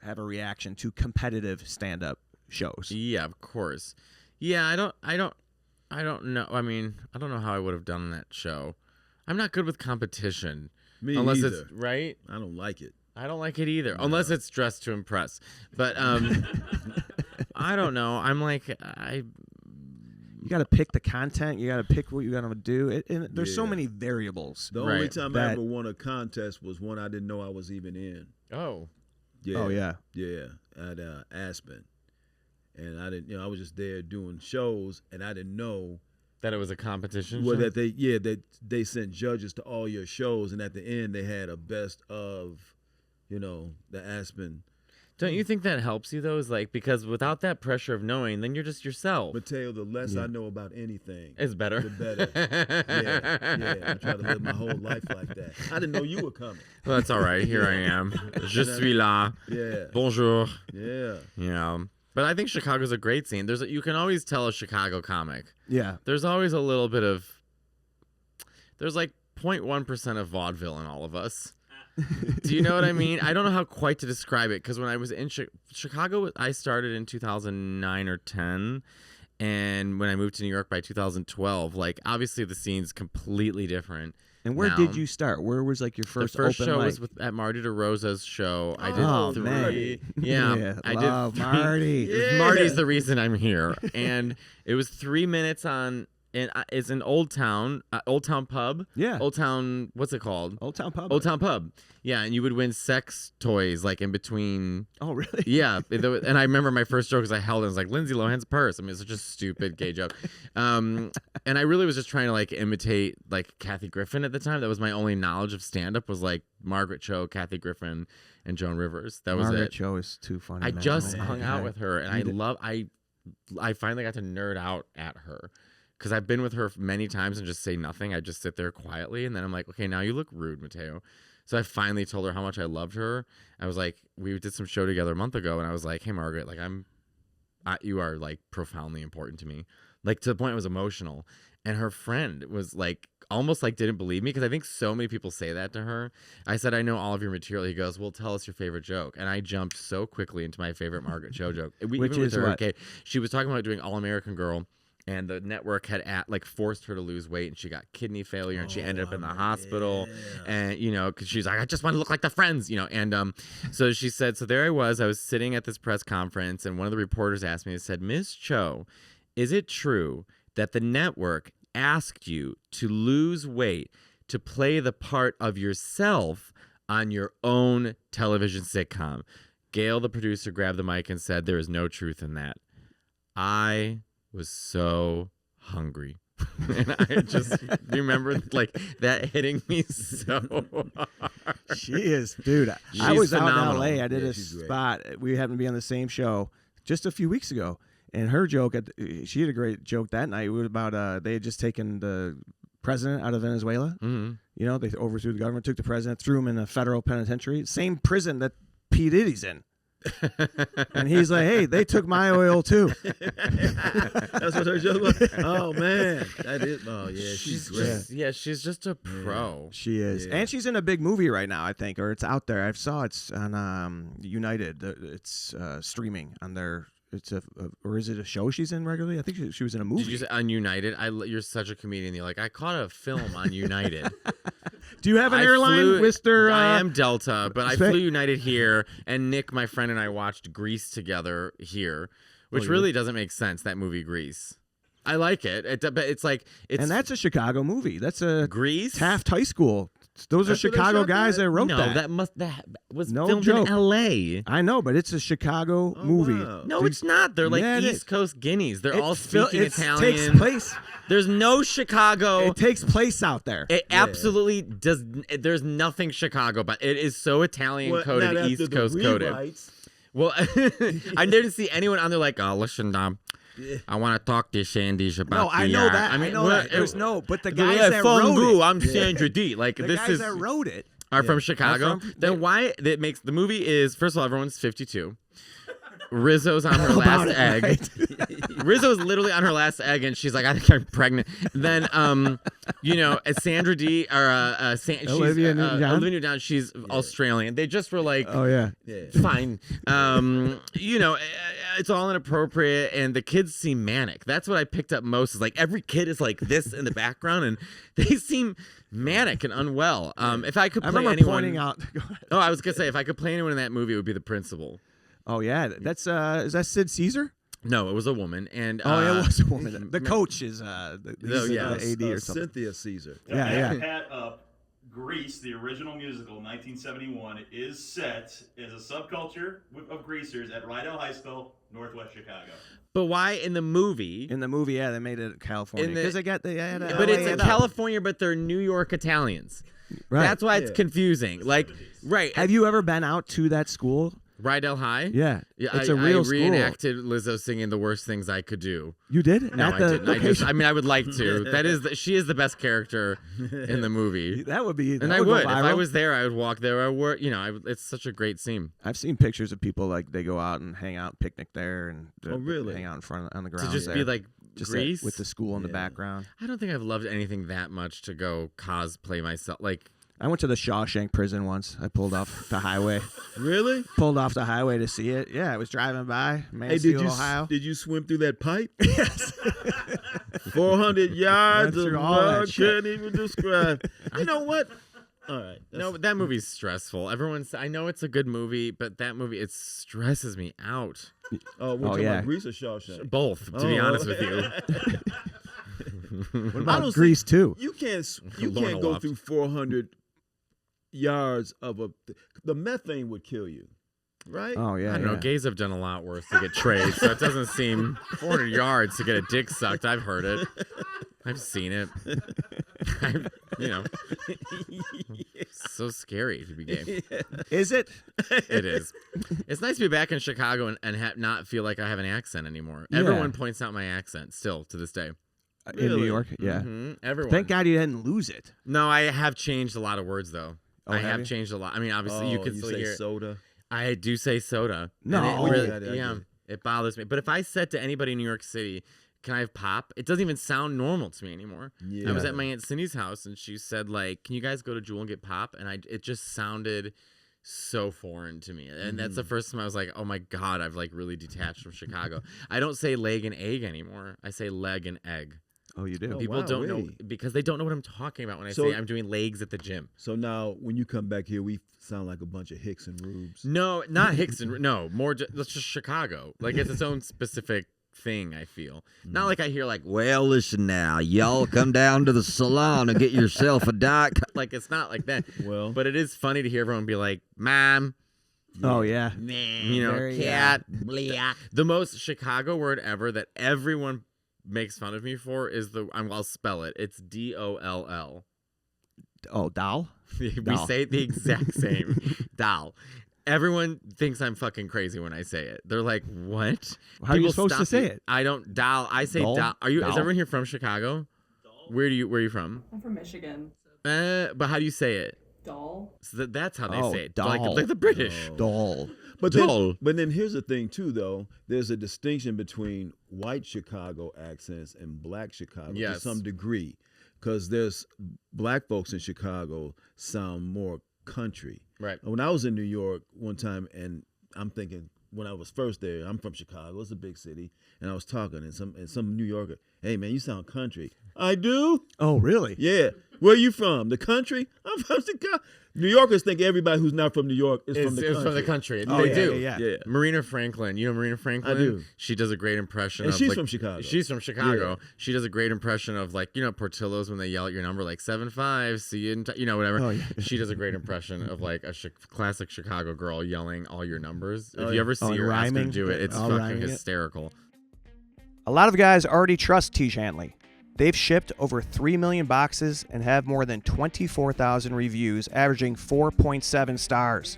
have a reaction to competitive stand-up shows. Yeah, of course. Yeah, I don't know. I mean, I don't know how I would have done that show. I'm not good with competition. Me unless either. It's right. I don't like it. I don't like it either, unless it's dressed to impress. But I don't know. I'm like You got to pick the content. You got to pick what you're gonna do. And there's so many variables. The only time I ever won a contest was one I didn't know I was even in. Oh. Yeah. Oh yeah. Yeah. At Aspen. And I didn't, I was just there doing shows, and I didn't know that it was a competition. Well, that they sent judges to all your shows, and at the end they had a best of, the Aspen. Don't you think that helps you though? Is like, because without that pressure of knowing, then you're just yourself. Mateo, the less I know about anything, It's better. the better. Yeah. I try to live my whole life like that. I didn't know you were coming. Well, that's all right. Here I am. Je suis là. Yeah. Bonjour. Yeah. You know. But I think Chicago's a great scene. You can always tell a Chicago comic. Yeah. There's always a little bit of. There's like 0.1% of vaudeville in all of us. Do you know what I mean? I don't know how quite to describe it, because when I was in Chicago, I started in 2009 or 10, and when I moved to New York by 2012, like obviously the scene's completely different. And where now. did you start? Where was like your first open show mic? was at Marty DeRosa's show. I did Oh, 3. man. Yeah, I love did 3. Marty. Yeah. Marty's the reason I'm here, and it was 3 minutes on. And it's an Old Town Pub. Yeah. Old Town, what's it called? Old Town Pub. Old Town Pub. Yeah, and you would win sex toys like in between. Oh, really? Yeah, and I remember my first joke because I held it. It was like Lindsay Lohan's purse. I mean, it's such a stupid gay joke. And I really was just trying to like imitate like Kathy Griffin at the time. That was my only knowledge of stand-up, was like Margaret Cho, Kathy Griffin, and Joan Rivers. That was Margaret it. Cho is too funny. I man. just Oh, my hung out God. with her, and I finally got to nerd out at her. Because I've been with her many times and just say nothing. I just sit there quietly, and then I'm like, okay, now you look rude, Matteo. So I finally told her how much I loved her. I was like, we did some show together a month ago, and I was like, hey, Margaret, like you are like profoundly important to me. Like to the point I was emotional. And her friend was like, almost like didn't believe me, because I think so many people say that to her. I said, I know all of your material. He goes, well, tell us your favorite joke. And I jumped so quickly into my favorite Margaret Cho joke. Which is what? Okay, she was talking about doing All American Girl. And the network had forced her to lose weight, and she got kidney failure, and she ended up in the hospital. Yeah. And you know, because she's like, I just want to look like the Friends, you know. And so she said, so there I was sitting at this press conference, and one of the reporters asked me, it said, Ms. Cho, is it true that the network asked you to lose weight to play the part of yourself on your own television sitcom? Gail, the producer, grabbed the mic and said, there is no truth in that. I was so hungry. And I just remember like that hitting me so hard. She is, dude. I She's was phenomenal. out in LA. I did Yeah, a she's great. spot. We happened to be on the same show just a few weeks ago. And her joke, she had a great joke that night. It was about they had just taken the president out of Venezuela. Mm-hmm. You know, they overthrew the government, took the president, threw him in a federal penitentiary. Same prison that P. Diddy's in. And he's like, hey, they took my oil too. That's what her joke was. Oh man, that is. Oh yeah, she's great. She's just a pro. She is. Yeah. And she's in a big movie right now, I think, or it's out there. I saw it's on United. It's streaming on their. It's or is it a show she's in regularly? I think she was in a movie. Did you say on United? You're such a comedian. You're like, I caught a film on United. Do you have an I airline, flew- Mr. I am Delta, but I Spe- flew United here, and Nick, my friend, and I watched Grease together here, which you really doesn't make sense. That movie Grease, I like it. But it's like And that's a Chicago movie. That's a Grease. Taft High School. Those are That's where they Chicago shot guys that? that wrote no, that. that was No filmed joke. in L.A. I know, but it's a Chicago Oh, movie. wow. No, it's not. They're like Yeah, it East is. Coast Guineas. They're all It speaking Italian. takes place. There's no Chicago. It takes place out there. It absolutely does. There's nothing Chicago, but it is so Italian Well, coded, not after East the Coast coded. rewrites. Well, I didn't see anyone on there like, oh, listen, I want to talk to Shandy's about No, I the, know that. I mean, I know what- that. There's no, but the they're guys like, that "Fun wrote goo, it, I'm Sandra D. Like the this guys is that wrote it. are from Chicago. from- Then why that makes the movie is first of all everyone's 52. Rizzo's on her last it, egg. right? Rizzo's literally on her last egg, and she's like, "I think I'm pregnant." Then, Sandra D or she's, Olivia Newton-John? Olivia Newton-John, she's Australian. They just were like, Oh yeah. Yeah. fine. It's all inappropriate, and the kids seem manic. That's what I picked up most. Is like every kid is like this in the background, and they seem manic and unwell. If I could I play remember anyone, pointing out. Go ahead. oh, I was gonna say if I could play anyone in that movie, it would be the principal. Oh yeah, that's is that Sid Caesar? No, it was a woman, and Oh yeah, it was a woman. The coach is he's yeah. the AD or something. Cynthia Caesar. Yeah. Pat up. Grease, the original musical, 1971, is set as a subculture of greasers at Rydell High School, Northwest Chicago. But why in the movie? In the movie, yeah, they made it California In the- because they had But it's LA in it up. California, but they're New York Italians. Right. That's why it's Yeah. confusing. Like, right? Have you ever been out to that school? Rydell High? Yeah, Yeah, it's a real I school. reenacted Lizzo singing The Worst Things I Could Do. You did? No, At I the didn't. location? I mean, I would like to. That is, she is the best character in the movie. That would be. And that I would would. go If I viral. was there, I would walk there. It's such a great scene. I've seen pictures of people like they go out and hang out, picnic there, and Oh, really? hang out in front on the To ground. just there. be like just Grease. with the school in the Yeah. background. I don't think I've loved anything that much to go cosplay myself. Like, I went to the Shawshank prison once. I pulled off the highway. Really? Pulled off the highway to see it. Yeah, I was driving by Mansfield, Ohio. Did you swim through that pipe? Yes. 400 yards Went of through all that mud, shit. can't even describe. You know what? All right. no, but that movie's stressful. I know it's a good movie, but that movie, it stresses me out. Oh, we're talking yeah. about Grease or Shawshank? Both, to be honest with you. What I about don't Grease too? You can't Lorna go Loft. through 400 yards of the methane would kill you, right? Oh yeah. I don't know. yeah. Gays have done a lot worse to get traced, so it doesn't seem 400 yards to get a dick sucked. I've heard it. I've seen it. So scary to be gay. Is it? It is. It's nice to be back in Chicago and not feel like I have an accent anymore. Yeah. Everyone points out my accent still to this day. In New Really? York? Yeah. Everyone. Thank God you didn't lose it. No, I have changed a lot of words though. Oh, I have have you? changed a lot. I mean, obviously you Oh, can still say hear it. soda. I do say soda. No. And it really, Oh, yeah, yeah, it bothers me. But if I said to anybody in New York City, "Can I have pop?" It doesn't even sound normal to me anymore. Yeah. I was at my Aunt Cindy's house and she said, like, "Can you guys go to Jewel and get pop?" And it just sounded so foreign to me. And that's the first time I was like, oh my God, I've like really detached from Chicago. I don't say leg and egg anymore. I say leg and egg. Oh, you do? Oh, People wow, don't know really? because they don't know what I'm talking about when I So- say I'm doing legs at the gym. So now, when you come back here, we sound like a bunch of Hicks and Rubes. No, not Hickson. No, more. That's just Chicago. Like it's its own specific thing. I feel not like I hear like, Well, listen now, y'all come down to the salon and get yourself a Diet Coke. like it's not like that. Well, But it is funny to hear everyone be like, "Mom," Oh yeah. you know, Very, "cat." The most Chicago word ever that everyone makes fun of me for is I'll spell it. It's DOLL. Oh, doll? We Doll. say it the exact same. Doll. Everyone thinks I'm fucking crazy when I say it. They're like, "What?" How are you People supposed to stop say me. it? I don't doll. I say Doll? doll. Is Doll? everyone here from Chicago? Where are you from? I'm from Michigan. But how do you say it? Doll. So that's how they Oh, say it. doll. Like the British. Doll. But Doll. then here's the thing too, though. There's a distinction between white Chicago accents and black Chicago to Yes. some degree, because there's black folks in Chicago sound more country. Right. When I was in New York one time, and I'm thinking when I was first there, I'm from Chicago. It's a big city, and I was talking, and some New Yorker, "Hey man, you sound country." I do. Oh, really? Yeah. Where you from? The country? I'm from Chicago. New Yorkers think everybody who's not from New York is from the It's country. from the country. Oh, They yeah, do. yeah, Yeah. Marina Franklin. You know Marina Franklin? I do. She does a great impression And of she's like, from Chicago. She's from Chicago. Yeah. She does a great impression of like, you know, Portillo's when they yell at your number like 7-5, see you in you know, whatever. Oh, yeah. She does a great impression of like a classic Chicago girl yelling all your numbers. Oh, If you yeah. ever see Oh, and her ask her to rhyming? do it, it's All fucking rhyming it? hysterical. A lot of guys already trust Tiege Hanley. They've shipped over 3 million boxes and have more than 24,000 reviews, averaging 4.7 stars.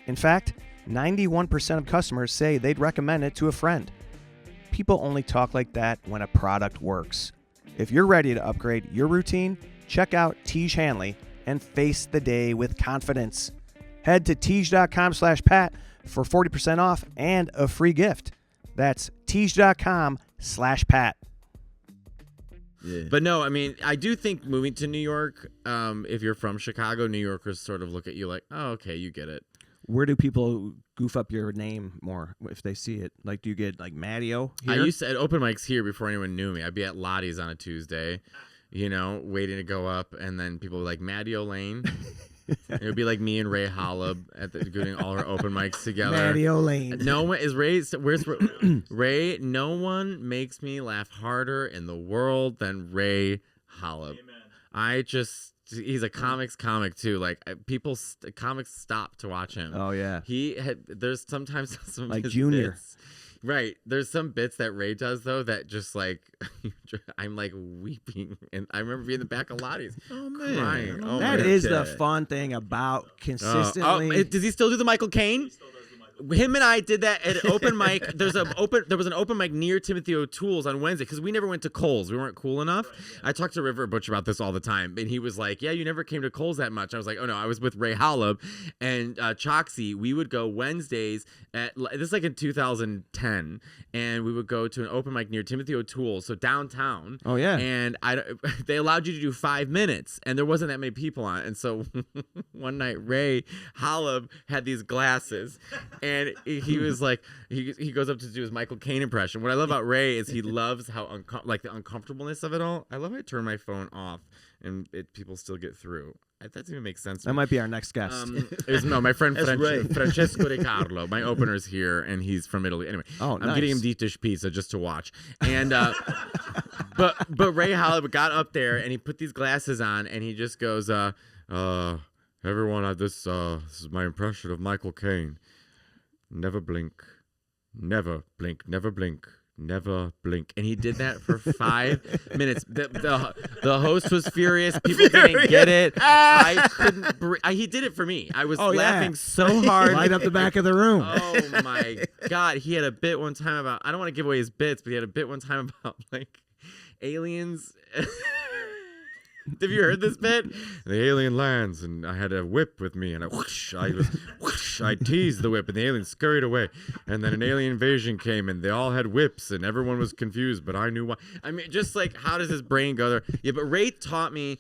In fact, 91% of customers say they'd recommend it to a friend. People only talk like that when a product works. If you're ready to upgrade your routine, check out Tiege Hanley and face the day with confidence. Head to Tiege.com/Pat for 40% off and a free gift. That's Tiege.com/Pat. Yeah. But no, I mean, I do think moving to New York, if you're from Chicago, New Yorkers sort of look at you like, "Oh, okay, you get it." Where do people goof up your name more if they see it? Like, do you get like Matteo here? I used to at open mics here before anyone knew me. I'd be at Lottie's on a Tuesday, you know, waiting to go up, and then people were like Matteo Lane. It would be like me and Ray Hollab doing all our open mics together. Matteo Lane. No one is Ray. Where's Ray? No one makes me laugh harder in the world than Ray Hollab. He's a comic too. Like comics stop to watch him. Oh yeah. There's sometimes some of Like his Junior. bits. Right. There's some bits that Ray does though that just like I'm like weeping, and I remember being in the back of Lottie's. Oh man. Crying. Oh, That my is the God. fun thing about consistently. does he still do the Michael Caine? him and I did that at an open mic. There was an open mic near Timothy O'Toole's on Wednesday because we never went to Cole's. We weren't cool enough. I talked to River Butch about this all the time, and he was like, "Yeah, you never came to Cole's that much." I was like, "Oh no, I was with Ray Holub and Choxy. We would go Wednesdays at this is like in 2010, and we would go to an open mic near Timothy O'Toole's, so downtown. Oh yeah, and they allowed you to do 5 minutes, and there wasn't that many people on it. And so one night, Ray Holub had these glasses. And he was like, he goes up to do his Michael Caine impression. What I love about Ray is he loves how the uncomfortableness of it all. I love how I turn my phone off and people still get through. That doesn't even make sense. That might be our next guest. My friend Francesco De Carlo. My opener's here, and he's from Italy. Anyway, I'm getting him deep dish pizza just to watch. And but Ray Hollywood got up there and he put these glasses on and he just goes, everyone, this is my impression of Michael Caine. Never blink, never blink, never blink, never blink. And he did that for 5 minutes. The host was furious. People didn't get it. I couldn't he did it for me. I was laughing so hard. Light up the back of the room. Oh my God. He had a bit one time about, I don't want to give away his bits, but he had a bit one time about like aliens. Have you heard this bit? The alien lands, and I had a whip with me, and I teased the whip, and the alien scurried away. And then an alien invasion came, and they all had whips, and everyone was confused, but I knew why. I mean, just like, how does his brain go there? Yeah, but Ray taught me.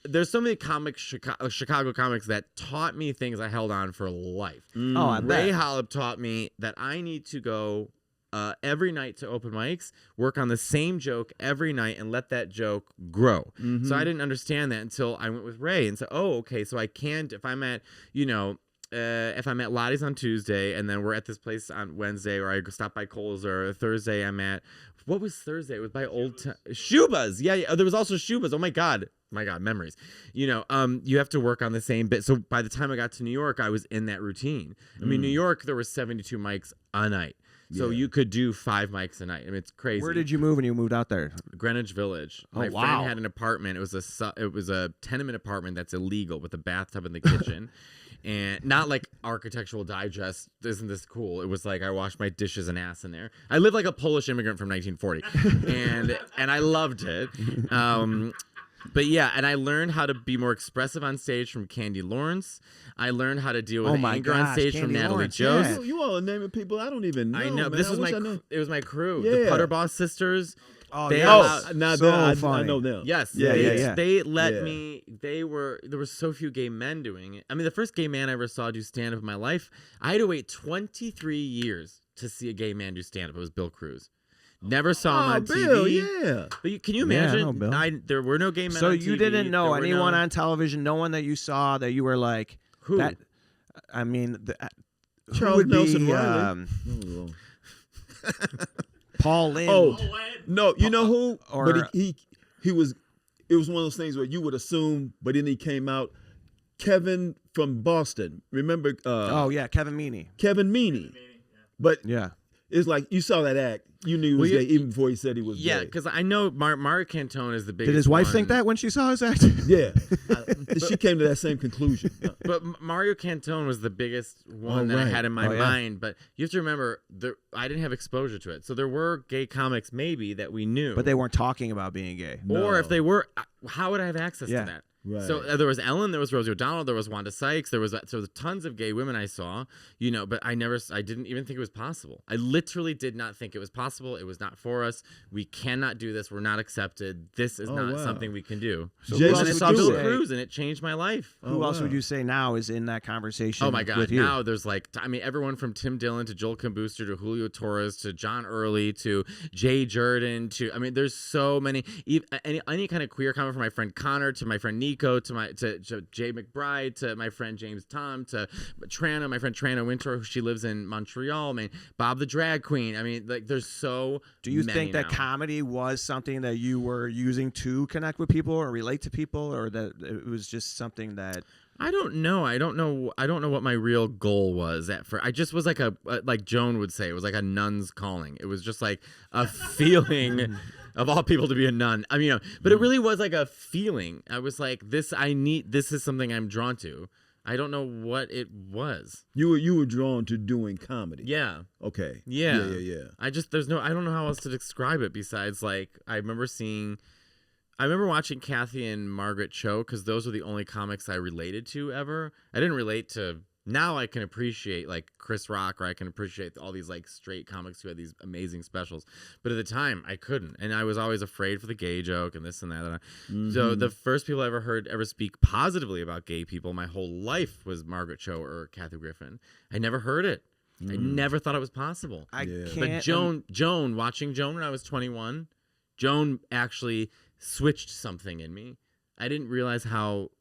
There's so many Chicago comics that taught me things I held on for life. Oh, I bet. Ray Holub taught me that I need to go every night to open mics, work on the same joke every night, and let that joke grow. Mm-hmm. So I didn't understand that until I went with Ray and said, "Oh, okay, so I can't if I'm at Lottie's on Tuesday, and then we're at this place on Wednesday, or I stop by Cole's, or Thursday I'm at what was Thursday? It was by Shuba's. Yeah, there was also Shuba's. Oh my God, memories. You have to work on the same bit. So by the time I got to New York, I was in that routine. I mean, New York, there were 72 mics a night. So you could do 5 mics a night. I mean, it's crazy. Where did you move when you moved out there? Greenwich Village. My friend had an apartment. It was a tenement apartment that's illegal with a bathtub in the kitchen. And not like Architectural Digest, isn't this cool? It was like I washed my dishes and ass in there. I lived like a Polish immigrant from 1940. and I loved it. But yeah, and I learned how to be more expressive on stage from Candy Lawrence. I learned how to deal with anger on stage from Natalie Jost. Yeah. You all are naming people I don't even know. I know. Man. This was my crew. Yeah. The Putterboss sisters. Oh, I know them. Yes. They let me. There were so few gay men doing it. I mean, the first gay man I ever saw do stand-up in my life, I had to wait 23 years to see a gay man do stand-up. It was Bill Cruz. Never saw him on Bill, TV. Yeah. But can you imagine? Yeah, I know Bill. There were no gay men So on you TV. didn't know anyone on television, no one that you saw that you were like, who? That, I mean, Charles Nelson Riley. Paul Lynde. Oh, no, you know who? Or, but he was, it was one of those things where you would assume, but then he came out. Kevin from Boston. Remember? Kevin Meaney. Kevin Meaney. But yeah. It's like you saw that act. You knew he was gay even before he said he was gay. Yeah, because I know Mario Cantone is the biggest. Did his wife one. think that when she saw his act? Yeah. She came to that same conclusion. But Mario Cantone was the biggest one that I had in my mind. But you have to remember, I didn't have exposure to it. So there were gay comics maybe that we knew. But they weren't talking about being gay. Or if they were, how would I have access to that? Right. So there was Ellen, there was Rosie O'Donnell, there was Wanda Sykes, there was tons of gay women I saw, but I didn't even think it was possible. I literally did not think it was possible. It was not for us. We cannot do this. We're not accepted. This is not something we can do. So Jason and I saw Bill Cruz, and it changed my life. Who else would you say now is in that conversation? Oh my God! With you? Now there's everyone from Tim Dillon to Joel Kim Booster to Julio Torres to John Early to Jay Jordan there's so many. Any kind of queer comment from my friend Connor to my friend Nico to Jay McBride to my friend James Tom to Trana, my friend Trana Winter, she lives in Montreal. I mean, Bob the Drag Queen. I mean, there's so. Do you many think that now. comedy was something that you were using to connect with people or relate to people, or that it was just something that? I don't know. I don't know what my real goal was at first. I just was like like Joan would say, it was like a nun's calling. It was just like a feeling of all people to be a nun. But it really was like a feeling. I was like, this is something I'm drawn to. I don't know what it was. You were drawn to doing comedy. Yeah. Okay. Yeah. Yeah. I don't know how else to describe it besides like I remember watching Kathy and Margaret Cho because those were the only comics I related to ever. I didn't relate to. Now I can appreciate like Chris Rock, or I can appreciate all these like straight comics who had these amazing specials. But at the time I couldn't. And I was always afraid for the gay joke and this and that. So the first people I ever heard speak positively about gay people my whole life was Margaret Cho or Kathy Griffin. I never heard it. I never thought it was possible. But Joan, watching Joan when I was 21, Joan actually switched something in me. I didn't realize how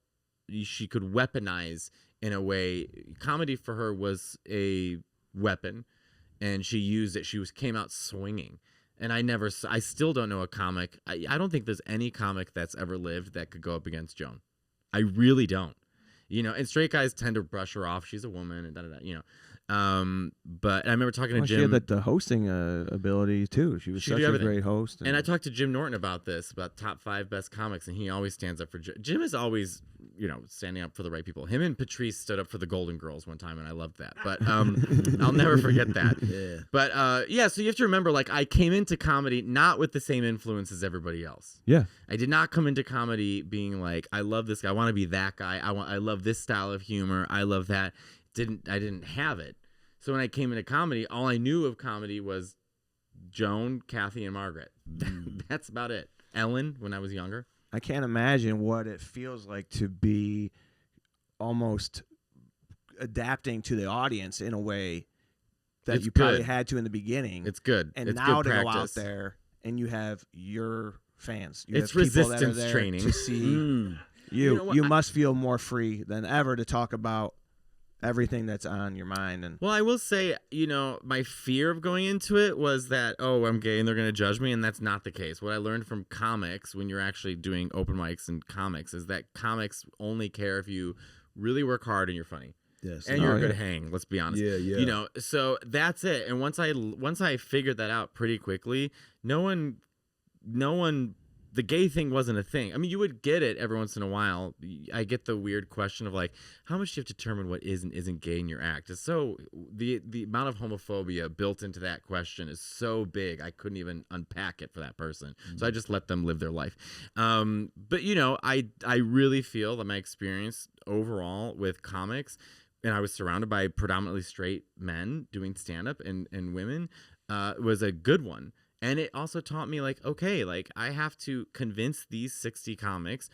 she could weaponize in a way. Comedy for her was a weapon, and she used it. She came out swinging, and I still don't know a comic. I don't think there's any comic that's ever lived that could go up against Joan. I really don't. And straight guys tend to brush her off. She's a woman, and da-da-da, But I remember talking to Jim. She had the hosting ability too. She was such a great host. And I talked to Jim Norton about this, about top 5 best comics, and he always stands up for Jim is always, standing up for the right people. Him and Patrice stood up for the Golden Girls one time, and I loved that. But I'll never forget that. Yeah. But so you have to remember, like, I came into comedy not with the same influence as everybody else. Yeah. I did not come into comedy being like, I love this guy, I want to be that guy. I love this style of humor. I love that. I didn't have it. So when I came into comedy, all I knew of comedy was Joan, Kathy, and Margaret. That's about it. Ellen, when I was younger. I can't imagine what it feels like to be almost adapting to the audience in a way that It's you probably good. had to in the beginning. It's good. And it's now good to practice. go out there and you have your fans. You It's have people that are resistance there training. to see you. You know what? You must feel more free than ever to talk about everything that's on your mind. And Well, I will say, my fear of going into it was that, oh, I'm gay and they're going to judge me, and that's not the case. What I learned from comics when you're actually doing open mics and comics is that comics only care if you really work hard and you're funny. Yes. And you're a good hang, let's be honest. Yeah. So that's it. And once I figured that out pretty quickly, no one the gay thing wasn't a thing. I mean, you would get it every once in a while. I get the weird question of like, how much do you have to determine what is and isn't gay in your act? It's so the amount of homophobia built into that question is so big. I couldn't even unpack it for that person. So I just let them live their life. But I really feel that my experience overall with comics, and I was surrounded by predominantly straight men doing stand-up and women, was a good one. And it also taught me, like, okay, like, I have to convince these 60 comics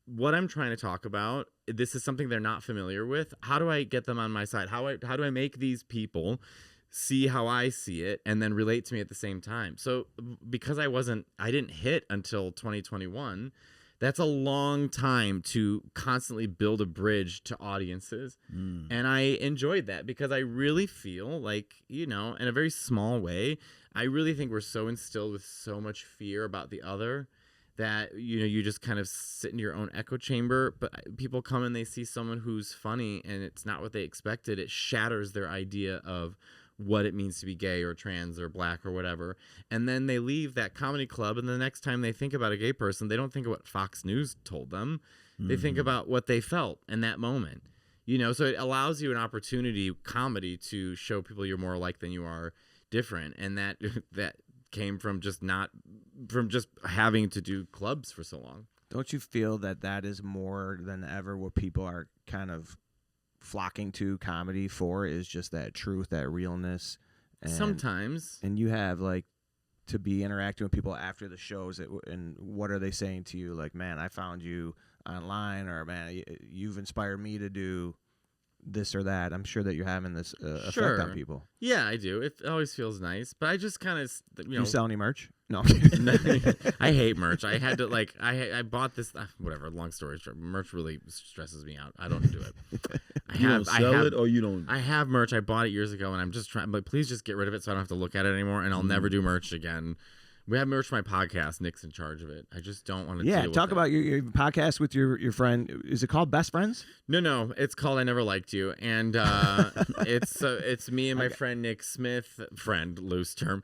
what I'm trying to talk about. This is something they're not familiar with. How do I get them on my side? How do I make these people see how I see it and then relate to me at the same time? So because I didn't hit until 2021, that's a long time to constantly build a bridge to audiences. And I enjoyed that because I really feel like, in a very small way, I really think we're so instilled with so much fear about the other that, you just kind of sit in your own echo chamber. But people come and they see someone who's funny and it's not what they expected. It shatters their idea of what it means to be gay or trans or black or whatever. And then they leave that comedy club, and the next time they think about a gay person, they don't think of what Fox News told them. They think about what they felt in that moment. So it allows you an opportunity, comedy, to show people you're more alike than you are different. And that came from just having to do clubs for so long. don't you feel that is more than ever what people are kind of flocking to comedy for, is just that truth, that realness? And, sometimes. And you have, like, to be interacting with people after the shows, and what are they saying to you? Like, man, I found you online, or man, you've inspired me to do this or that. I'm sure that you're having this effect on people. Yeah, I do. It always feels nice, but I just kind of, You sell any merch? No. I hate merch. I had to, like, I bought this, whatever, long story short. Merch really stresses me out. I don't do it. You don't sell it, or you don't? I have merch. I bought it years ago, and I'm just trying, but please just get rid of it so I don't have to look at it anymore, and I'll never do merch again. We have merch for my podcast. Nick's in charge of it. I just don't want to deal with talk it. about your podcast with your friend. Is it called Best Friends? No. It's called I Never Liked You. And it's me and my friend Nick Smith. Friend, loose term.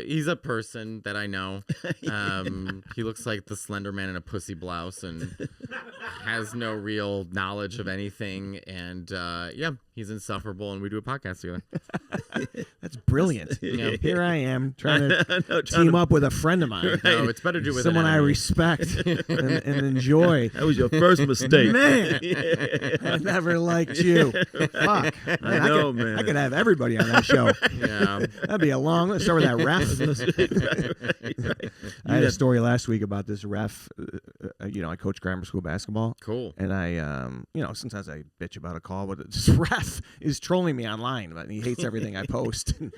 He's a person that I know. He looks like the Slender Man in a pussy blouse. And has no real knowledge of anything, and he's insufferable, and we do a podcast together. That's brilliant. Yeah. Here I am trying to team up with a friend of mine. No, it's better to do with someone an I enemy. respect and enjoy. That was your first mistake. Man, I never liked you. Fuck. Man, I know, man. I could have everybody on that show. Yeah. That'd be a long. Let's start with that ref. I had a story last week about this ref. I coach grammar school basketball. Cool. And I, sometimes I bitch about a call, but this ref is trolling me online. But he hates everything I post. And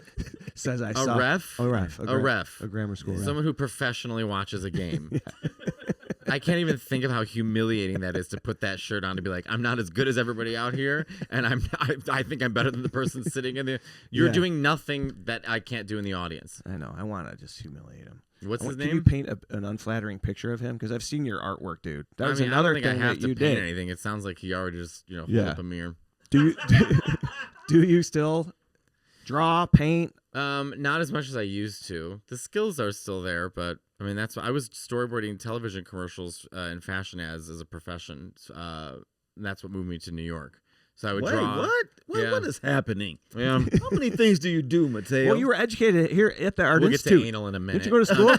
says I suck. Ref? A ref. A ref. A grammar school ref. Someone who professionally watches a game. I can't even think of how humiliating that is to put that shirt on to be like, I'm not as good as everybody out here, and I think I'm better than the person sitting in the. You're doing nothing that I can't do in the audience. I know. I want to just humiliate him. What's his Can name? you paint an unflattering picture of him? Because I've seen your artwork, dude. That was I another don't think thing I have that to you paint did. anything. It sounds like he already just hold up a mirror. Do you do you still draw, paint? Not as much as I used to. The skills are still there, but I mean that's what I was storyboarding television commercials and fashion ads as a profession. And that's what moved me to New York. So I would draw. What is happening? Yeah. How many things do you do, Matteo? Well, you were educated here at the Art We'll get Institute. to anal in a minute. Did you go to school?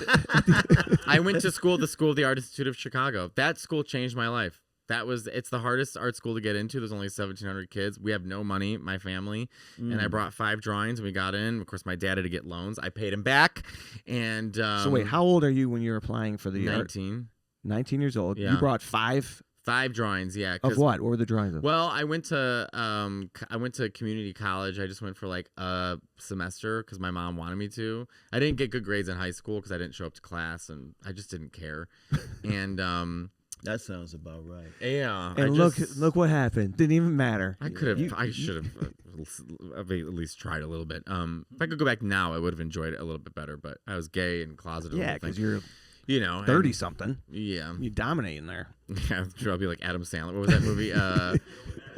I went to school, the School of the Art Institute of Chicago. That school changed my life. It's the hardest art school to get into. There's only 1,700 kids. We have no money, my family, and I brought 5 drawings and we got in. Of course, my dad had to get loans. I paid him back. And So wait, how old are you when you're applying for the 19. art? 19 years old. Yeah. You brought 5 drawings, yeah. of what? What were the drawings of? Well, I went to community college. I just went for like a semester because my mom wanted me to. I didn't get good grades in high school because I didn't show up to class and I just didn't care. And that sounds about right. yeah. And look what happened. Didn't even matter. I should have at least tried a little bit. If I could go back now, I would have enjoyed it a little bit better. But I was gay and closeted. Yeah, because you're 30 something. Yeah, you dominate in there. Yeah, sure. I'll be like Adam Sandler. What was that movie?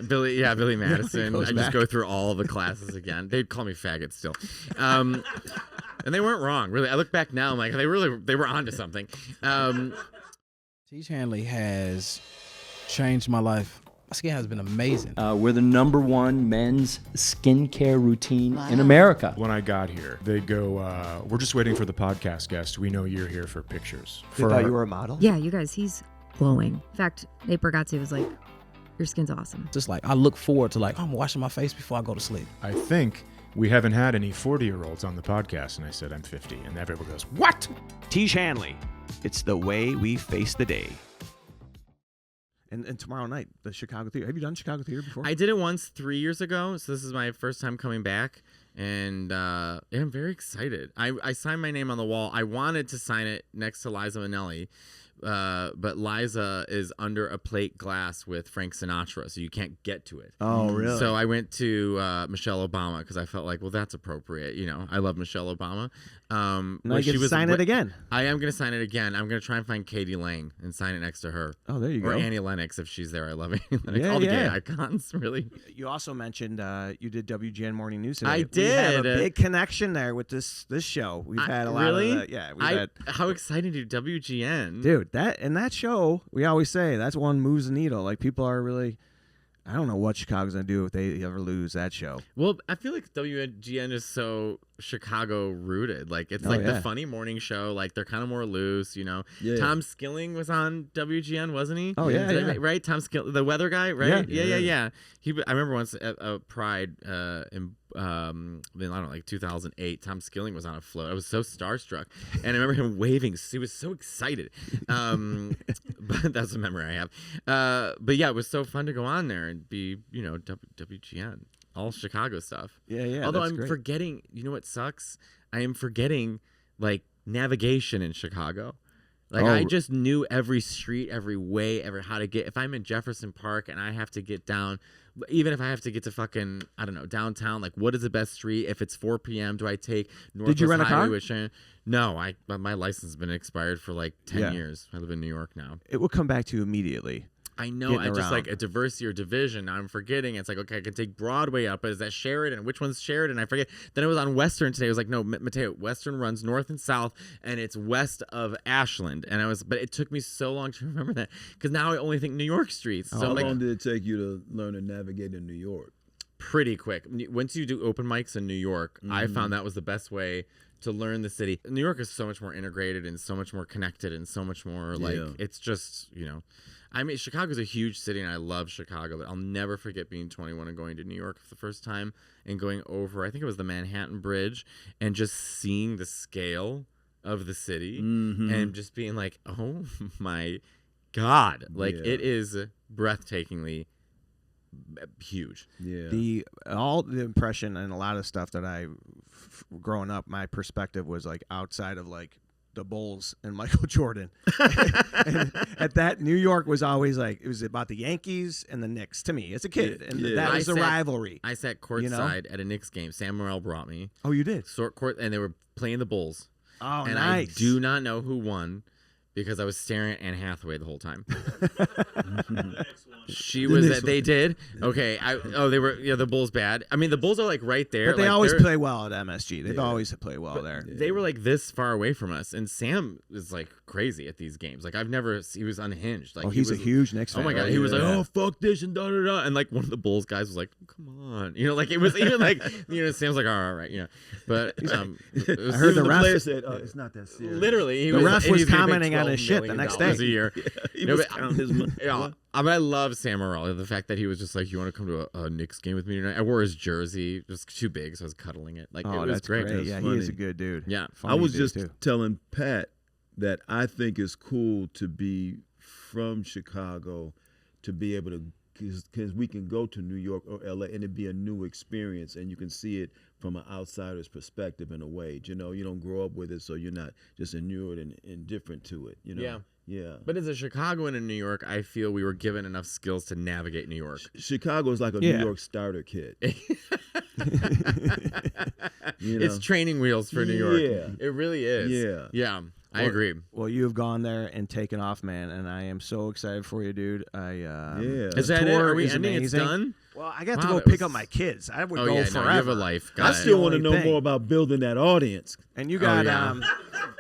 Billy Madison. I just go through all the classes again. They'd call me faggot still. And they weren't wrong, really. I look back now, I'm like, they were onto something. Tiege Hanley has changed my life. My skin has been amazing. We're the #1 men's skincare routine in America. When I got here, they go, we're just waiting for the podcast guest. We know you're here for pictures. They thought you were a model? Yeah, you guys, he's glowing. In fact, Nate Bargatze was like, your skin's awesome. Just like, I look forward to I'm washing my face before I go to sleep. I think we haven't had any 40-year-olds on the podcast. And I said, I'm 50. And everyone goes, what? Tiege Hanley. It's the way we face the day. And tomorrow night, the Chicago Theater. Have you done Chicago Theater before? I did it once 3 years ago, so this is my first time coming back, and I'm very excited. I signed my name on the wall. I wanted to sign it next to Liza Minnelli, but Liza is under a plate glass with Frank Sinatra, so you can't get to it. Oh, really? So I went to Michelle Obama because I felt like, well, that's appropriate. I love Michelle Obama. Now you get to sign it again. I am going to sign it again. I'm going to try and find Katie Lang and sign it next to her. Oh, there you go. Or Annie Lennox if she's there. I love Annie Lennox. Yeah, All the gay yeah. icons, really. You also mentioned you did WGN Morning News today. I We have a did. big connection there with this show. We've had a lot really? of that. Yeah, we've had. How exciting to WGN. Dude, that show, we always say that's one moves the needle. Like people are really, I don't know what Chicago's gonna do if they ever lose that show. Well, I feel like WGN is so Chicago rooted. Like it's the funny morning show. Like they're kind of more loose, Yeah. Tom Skilling was on WGN, wasn't he? Oh yeah, yeah. Right. Tom Skilling, the weather guy, right? Yeah. I remember once at Pride in I don't know, like 2008. Tom Skilling was on a float. I was so starstruck, and I remember him waving. He was so excited. But that's a memory I have. But yeah, it was so fun to go on there and be, WGN, all Chicago stuff. Yeah. Although that's I'm great. forgetting, you know what sucks? I am forgetting like navigation in Chicago. Like I just knew every street, every way, how to get. If I'm in Jefferson Park and I have to get down, even if I have to get to fucking, I don't know, downtown, like what is the best street? If it's 4 p.m., do I take Northwest Did you rent a Highway car? with Shannon? No, my license has been expired for like 10 Yeah. years. I live in New York now. It will come back to you immediately. I know. getting I just around. like a diversity or division. Now I'm forgetting. It's like, okay, I can take Broadway up, but is that Sheridan? Which one's Sheridan? I forget. Then it was on Western today. It was like, no, Mateo, Western runs north and south, and it's west of Ashland. And but it took me so long to remember that because now I only think New York streets. So How like, long did it take you to learn to navigate in New York? pretty quick. Once you do open mics in New York, I found that was the best way to learn the city. New York is so much more integrated and so much more connected and so much more like it's just, I mean, Chicago's a huge city and I love Chicago, but I'll never forget being 21 and going to New York for the first time and going over, I think it was the Manhattan Bridge, and just seeing the scale of the city and just being like, oh my God, like it is breathtakingly huge. All the impression and a lot of stuff that growing up, my perspective was like outside of like the Bulls and Michael Jordan. And at that, New York was always like, it was about the Yankees and the Knicks to me as a kid. And that was the rivalry. I sat courtside at a Knicks game. Sam Morril brought me. Oh, you did? And they were playing the Bulls. Oh, and nice. I do not know who won because I was staring at Anne Hathaway the whole time. They did. Okay. They were, the Bulls bad. I mean, the Bulls are like right there. But they always play well at MSG. They've always played well there. They were like this far away from us. And Sam is like crazy at these games. Like he was unhinged. Like he's a huge Knicks fan. Oh my God. He was like, oh, fuck this and da-da-da. And like one of the Bulls guys was like, come on. Like it was even like, Sam's like, all right. But I heard the ref said, it's not that serious. Literally. The ref was commenting on his shit the next day. A year. He was counting his money. I mean, I love Sam Morril. The fact that he was just like, you want to come to a Knicks game with me tonight? I wore his jersey. It was too big, so I was cuddling it. Like, it was that's great. Yeah, he is a good dude. Yeah. I was just telling Pat that I think it's cool to be from Chicago, to be able to, because we can go to New York or LA and it'd be a new experience and you can see it from an outsider's perspective in a way. You don't grow up with it, so you're not just inured and indifferent to it. Yeah. But as a Chicagoan in New York, I feel we were given enough skills to navigate New York. Chicago is like a New York starter kit. It's training wheels for New York. Yeah. It really is. Yeah. I agree. Well, you have gone there and taken off, man, and I am so excited for you, dude. Is that it? Are we ending? Amazing. It's done? Well, I got to go pick up my kids. I would go forever. You have a life. I still want to know more about building that audience. And you got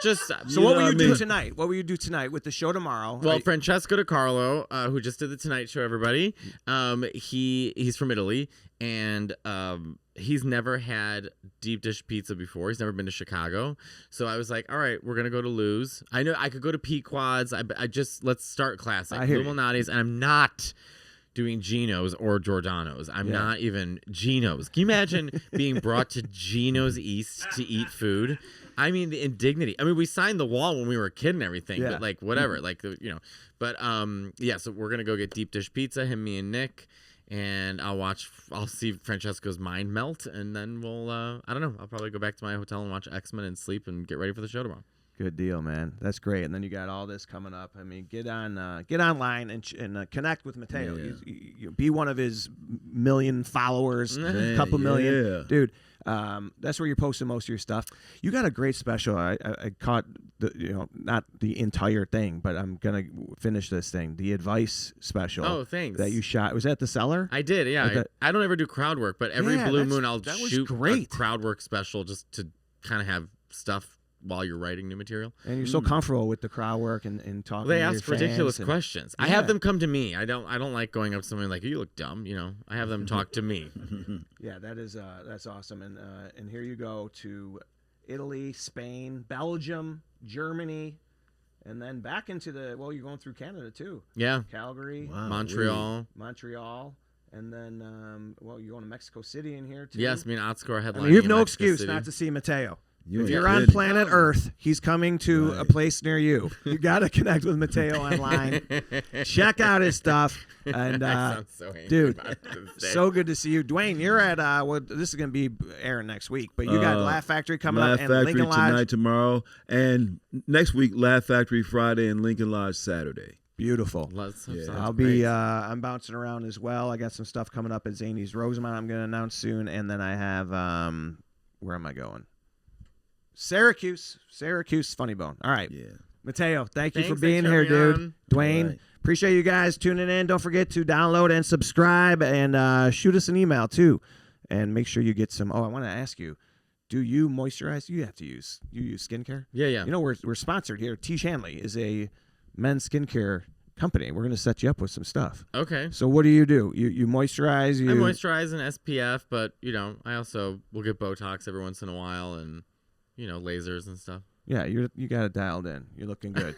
So what will you do tonight? What will you do tonight with the show tomorrow? Well, Francesco DiCarlo, who just did the Tonight Show, everybody, he's from Italy, and he's never had deep dish pizza before. He's never been to Chicago. So I was like, all right, we're going to go to Lou's. I know I could go to Pequod's. Let's start classic. Lou Malnati's, and I'm not doing Gino's or Giordano's. I'm not even Gino's. Can you imagine being brought to Gino's East to eat food? I mean, the indignity. I mean, we signed the wall when we were a kid and everything, but like whatever, like, but so we're going to go get deep dish pizza, me and Nick, and I'll see Francesco's mind melt, and then we'll, I don't know, I'll probably go back to my hotel and watch X-Men and sleep and get ready for the show tomorrow. Good deal, man. That's great. And then you got all this coming up. I mean, get online and connect with Matteo. You be one of his million followers, couple million, dude. That's where you're posting most of your stuff. You got a great special. I caught not the entire thing, but I'm gonna finish this thing. The advice special. Oh, thanks. That you shot. Was that the Cellar? I did. Yeah. I don't ever do crowd work, but every blue moon I'll shoot a crowd work special just to kind of have stuff while you're writing new material. And you're so comfortable with the crowd work and talking they to ask your ridiculous fans questions. I have them come to me. I don't like going up to someone like, you look dumb, I have them talk to me. Yeah, that's awesome. And here you go to Italy, Spain, Belgium, Germany, and then back into you're going through Canada too. Yeah. Calgary, Montreal. And then, you're going to Mexico City in here too. Yes, me and Otsko are headlining. I mean, you have no Mexico excuse City. not to see Matteo. If you're on planet Earth, he's coming to a place near you. You got to connect with Matteo online. Check out his stuff. And dude, so good to see you, Dwayne. You're at this is going to be airing next week, but you got Laugh Factory coming up and Lincoln Lodge tonight, tomorrow, and next week Laugh Factory Friday and Lincoln Lodge Saturday. Beautiful. I'll be I'm bouncing around as well. I got some stuff coming up at Zany's Rosemont I'm going to announce soon, and then I have where am I going? Syracuse Funny Bone. All right. Yeah. Matteo, thank you for Thanks, being thanks here, for having me dude. on. Dwayne, Right. appreciate you guys tuning in. Don't forget to download and subscribe, and shoot us an email too. And make sure you get some. Oh, I want to ask you, do you moisturize? You use skincare? Yeah. You know, we're sponsored here. Tiege Hanley is a men's skincare company. We're going to set you up with some stuff. Okay. So what do? You moisturize? I moisturize and SPF, but I also will get Botox every once in a while, and lasers and stuff. Yeah, you got it dialed in. You're looking good.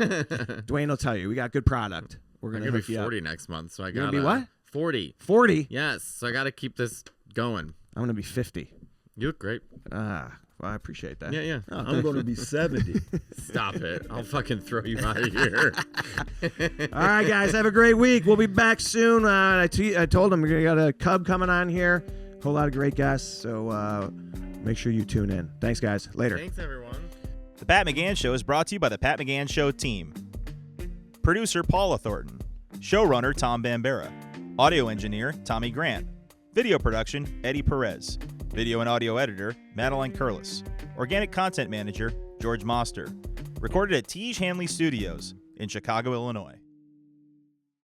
Dwayne will tell you we got good product. We're I'm gonna gonna hook be you 40 up. next month, so I You're got gonna be what? 40. 40. Yes, so I got to keep this going. I'm gonna be 50. You look great. Well, I appreciate that. Yeah. Oh, I'm going to be 70. Stop it! I'll fucking throw you out of here. All right, guys, have a great week. We'll be back soon. I told them we got a Cub coming on here. Whole lot of great guests. So make sure you tune in. Thanks, guys. Later. Thanks, everyone. The Pat McGann Show is brought to you by the Pat McGann Show team. Producer Paula Thornton. Showrunner Tom Bambera. Audio engineer Tommy Grant. Video production Eddie Perez. Video and audio editor Madeline Curlis. Organic content manager George Moster. Recorded at Tiege Hanley Studios in Chicago, Illinois.